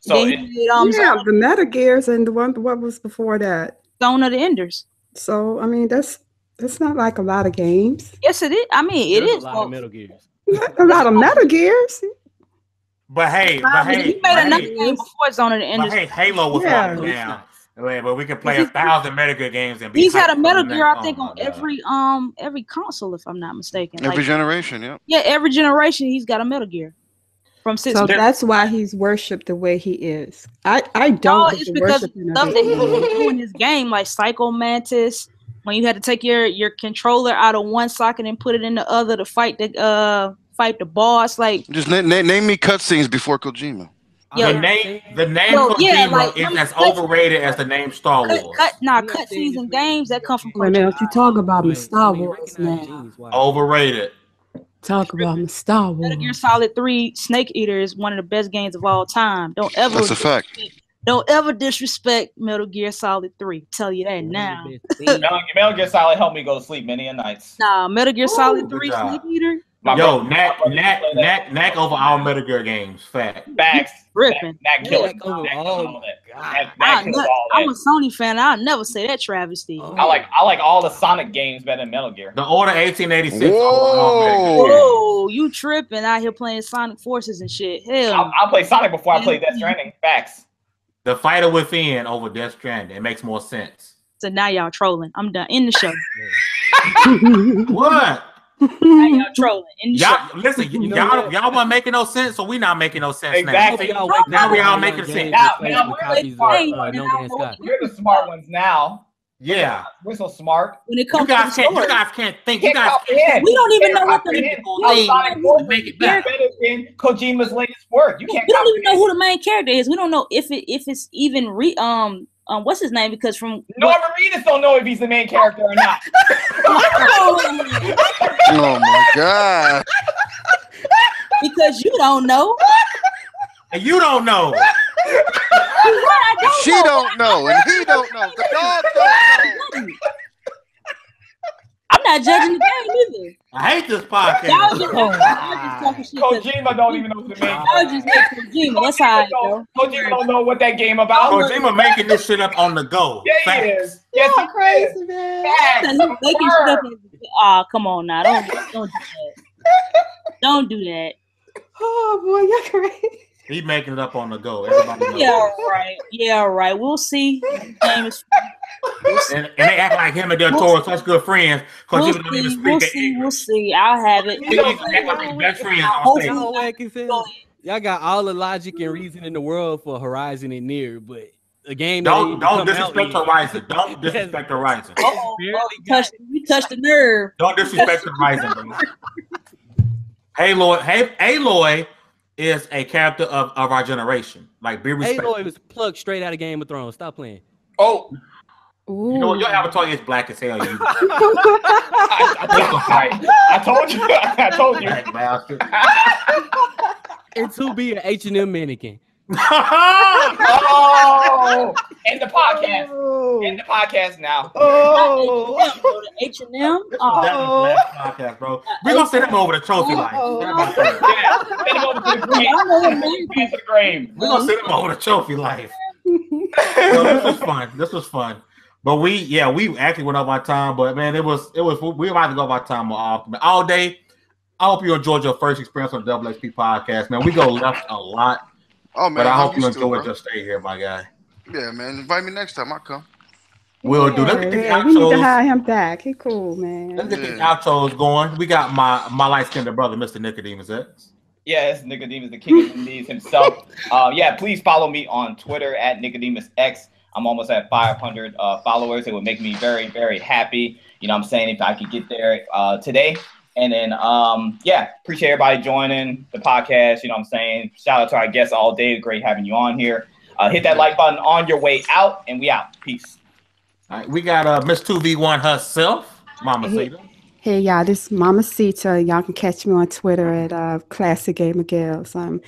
So the Metal Gears and the one what was before that? Zone of the Enders. So I mean that's not like a lot of games. Yes, it is. I mean, it is a lot of Metal Gears. A lot of Metal Gears. But he made another game before Zone of the Enders. But hey, Halo was on down. But we can play 1,000 Metal Gear games and be. He's had a Metal Gear, I think, on every console, if I'm not mistaken. Every generation, yeah. Yeah, every generation he's got a Metal Gear. From 6. So that's why he's worshipped the way he is. I don't. No, it's because of stuff that he was doing in his game, like Psycho Mantis, when you had to take your controller out of one socket and put it in the other to fight the boss. Like, just name me cutscenes before Kojima. The name Kojima is as overrated as the name Star Wars. Cutscenes and games that come from Kojima. Now, if you talk about the Star Wars now. Overrated. Talk about the Star Wars. Metal Gear Solid 3 Snake Eater is one of the best games of all time. That's a fact. Don't ever disrespect Metal Gear Solid 3. Tell you that now. Metal Gear Solid helped me go to sleep many a nights. Nah, Metal Gear Solid 3 Snake Eater. Yo, Knack over all Metal Gear games. Facts. Ripping. Knack killed it. I'm a Sony fan. I'll never say that travesty. I like all the Sonic games better than Metal Gear. The Order 1886. Whoa, you tripping out here playing Sonic Forces and shit. Hell, I'll play Sonic before I play Death Stranding. Facts. The Fighter Within over Death Stranding. It makes more sense. So now y'all trolling. I'm done. In the show. What? Now y'all trolling. Listen, y'all weren't making no sense, so we not making no sense exactly. now we all making sense. We're the smart ones now. Yeah. We're so smart. When it You comes guys to can't. the You story. guys can't think. You You guys can't can't. comprehend. We don't even know what the comprehend we how don't Sonic even know who to make it is better. better than Kojima's latest work. You can't We don't even know comprehend. who the main character is. We don't know if it's even what's his name, because from Norman Reedus don't know if he's the main character or not. Oh my god. because you don't know. And you don't know. She don't know, and he don't know. The dog don't know. I'm not judging the game either. I hate this podcast. Y'all just talking shit. 'cause Kojima don't even know who the main Y'all character just hate Kojima. That's how I go. Kojima don't know what that game about. Kojima making this shit up on the go. Yeah, he Facts. is. Yes, he crazy, is. man. Facts. Making shit up. Oh, come on now. Don't do that. Don't do that. Oh boy, you're crazy. He making it up on the go. Everybody knows. Yeah, right. Yeah, right. We'll see. The game is And they act like him and Del Toro are such good friends. Kojima don't even speak. We'll see. I'll have it. He don't act like they best friends on stage. Y'all whack as hell. Y'all got all the logic and reason in the world for Horizon and Nier, but a game that Don't disrespect Horizon. Don't disrespect Horizon. You touched the nerve. Don't disrespect Horizon, bro. Aloy is a character of our generation. Like, be respectful. Aloy was plucked straight out of Game of Thrones. Stop playing. Oh, You know what? Your avatar is black as hell. You I told you. I told you. black bastard. And to be an H&M mannequin. Oh, in the podcast. In the podcast now. H&M. That was black podcast, bro. We're gonna send him over to Trophy Life. Yeah, send him over to the grave. Send to the grave. We're gonna send him over to Trophy Life. So this was fun. But we actually went over our time. But man, it was we about to go over our time more often. All day. I hope you enjoyed your first experience on the Double XP podcast, man. We go left a lot. Oh man, But I hope you used to, enjoyed bro. your stay here, my guy. Yeah, man. Invite me next time. I'll come. We'll do. Let's get the We need to outros. hire him back. He cool, man. Let's get the outros going. We got my light-skinned brother, Mr. Nicodemus X. Yeah, it's Nicodemus, the king of these himself. Yeah, please follow me on Twitter at NicodemusX. I'm almost at 500 followers. It would make me very, very happy. You know what I'm saying? If I could get there today. And then, yeah, appreciate everybody joining the podcast. You know what I'm saying? Shout out to our guests all day. Great having you on here. Hit that like button on your way out, and we out. Peace. All right, we got Miss 2V1 herself, Mama Sita. Hey y'all, this is Mama Sita. Y'all can catch me on Twitter at Classic Gamer Girls. I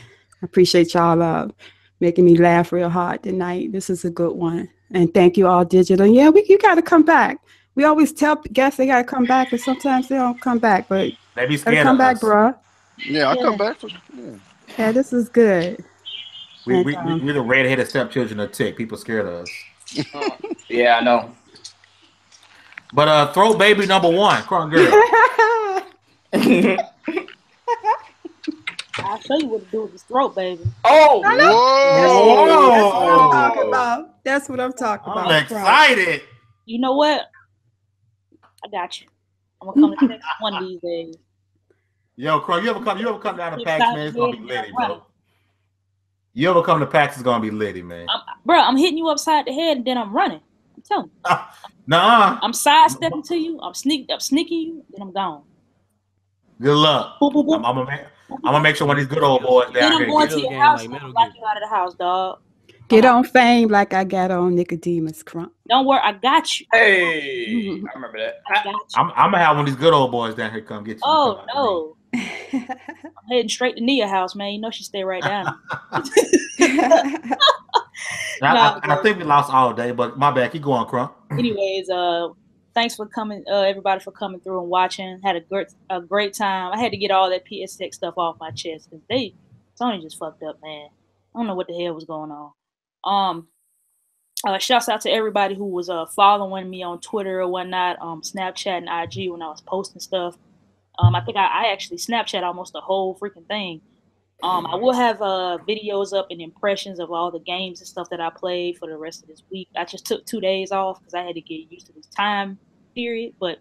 appreciate y'all making me laugh real hard tonight. This is a good one. And thank you all, Digital. Yeah, you got to come back. We always tell guests they got to come back, and sometimes they don't come back. But They be gotta scared come of back, us. bruh. Yeah, I'll come back for. Yeah. Yeah, this is good. We're the red-headed stepchildren of Tick. People scared of us. Yeah, I know. But throw baby number one, Crunk Girl. I'll show you what to do with his throat, baby. Oh, Whoa! That's what I'm talking about. I'm excited. You know what? I got you. I'm gonna come to Texas one of these days. Yo, Crunk, you ever come down to PAX, man? It's gonna be litty, bro. You ever come to PAX, it's gonna be litty, man. Bro, I'm hitting you upside the head and then I'm running. I'm telling you. Nah. I'm sidestepping to you. I'm sneaking you. Then I'm gone. Good luck. Boop, boop, boop. I'm gonna make sure one of these good old boys Then down I'm here. going to Video your game house like and Metal lock Gear. you out of the house, dog. Get on Fame like I got on Nicodemus Crump. Don't worry, I got you. hey, I remember that. I got you. I'm gonna have one of these good old boys down here come get you. Oh no. I'm heading straight to Nia's house, man. You know she stay right down. I think we lost all day, but my bad. Keep going, Crunk. Anyways, thanks for coming, everybody for coming through and watching. Had a great time. I had to get all that PSX stuff off my chest because Sony just fucked up, man. I don't know what the hell was going on. Shouts out to everybody who was following me on Twitter or whatnot, Snapchat and IG when I was posting stuff. I think I actually Snapchat almost the whole freaking thing. I will have videos up and impressions of all the games and stuff that I played for the rest of this week. I just took 2 days off because I had to get used to this time period. But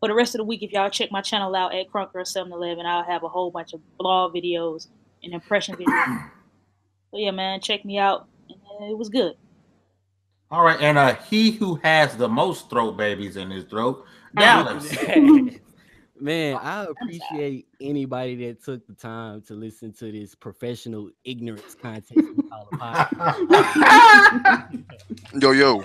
for the rest of the week, if y'all check my channel out at Crunker711, I'll have a whole bunch of blog videos and impression videos. So yeah, man, check me out. It was good. All right, and he who has the most throat babies in his throat, Dallas. Man, I appreciate anybody that took the time to listen to this professional ignorance contest we call a podcast. Yo.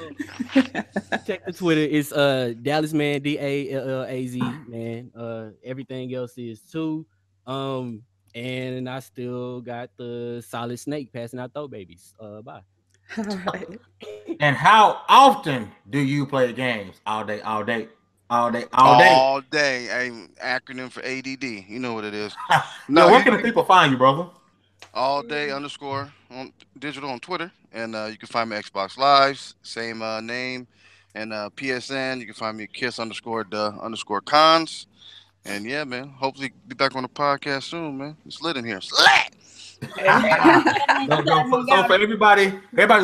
Check the Twitter. It's Dallas Man DALLAZ, man. Everything else is too. And I still got the solid snake passing out throw babies. Bye. All right. And how often do you play games? All day, all day, all day, All day. Acronym for ADD. You know what it is. No, where can the people find you, brother? All day _ on digital on Twitter, and you can find me Xbox Lives, same name, and PSN. You can find me Kiss_the_cons. And yeah, man, hopefully be back on the podcast soon, man. It's lit in here. Slit. So for everybody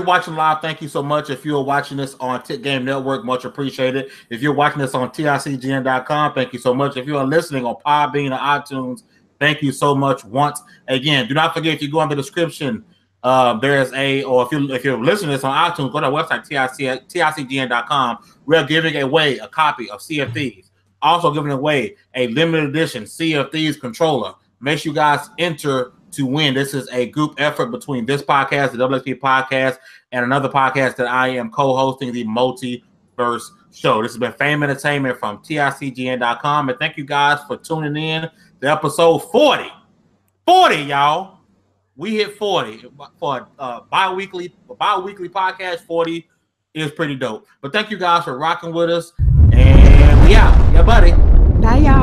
watching live, thank you so much. If you're watching this on Tick Game Network, much appreciated. If you're watching this on TICGN.com, thank you so much. If you're listening on Podbean or iTunes, thank you so much. Once again, do not forget, if you go in the description, there's if you're listening to this on iTunes, go to our website, TICGN.com. We're giving away a copy of Sea of Thieves. Also giving away a limited edition Sea of Thieves controller. Make sure you guys enter to win. This is a group effort between this podcast, the WXP podcast, and another podcast that I am co-hosting, the Multiverse Show. This has been Fame Entertainment from TICGN.com. And thank you guys for tuning in to episode 40. 40, y'all. We hit 40 for a bi-weekly podcast. 40 is pretty dope. But thank you guys for rocking with us. And we out. Yeah, buddy. Bye, y'all.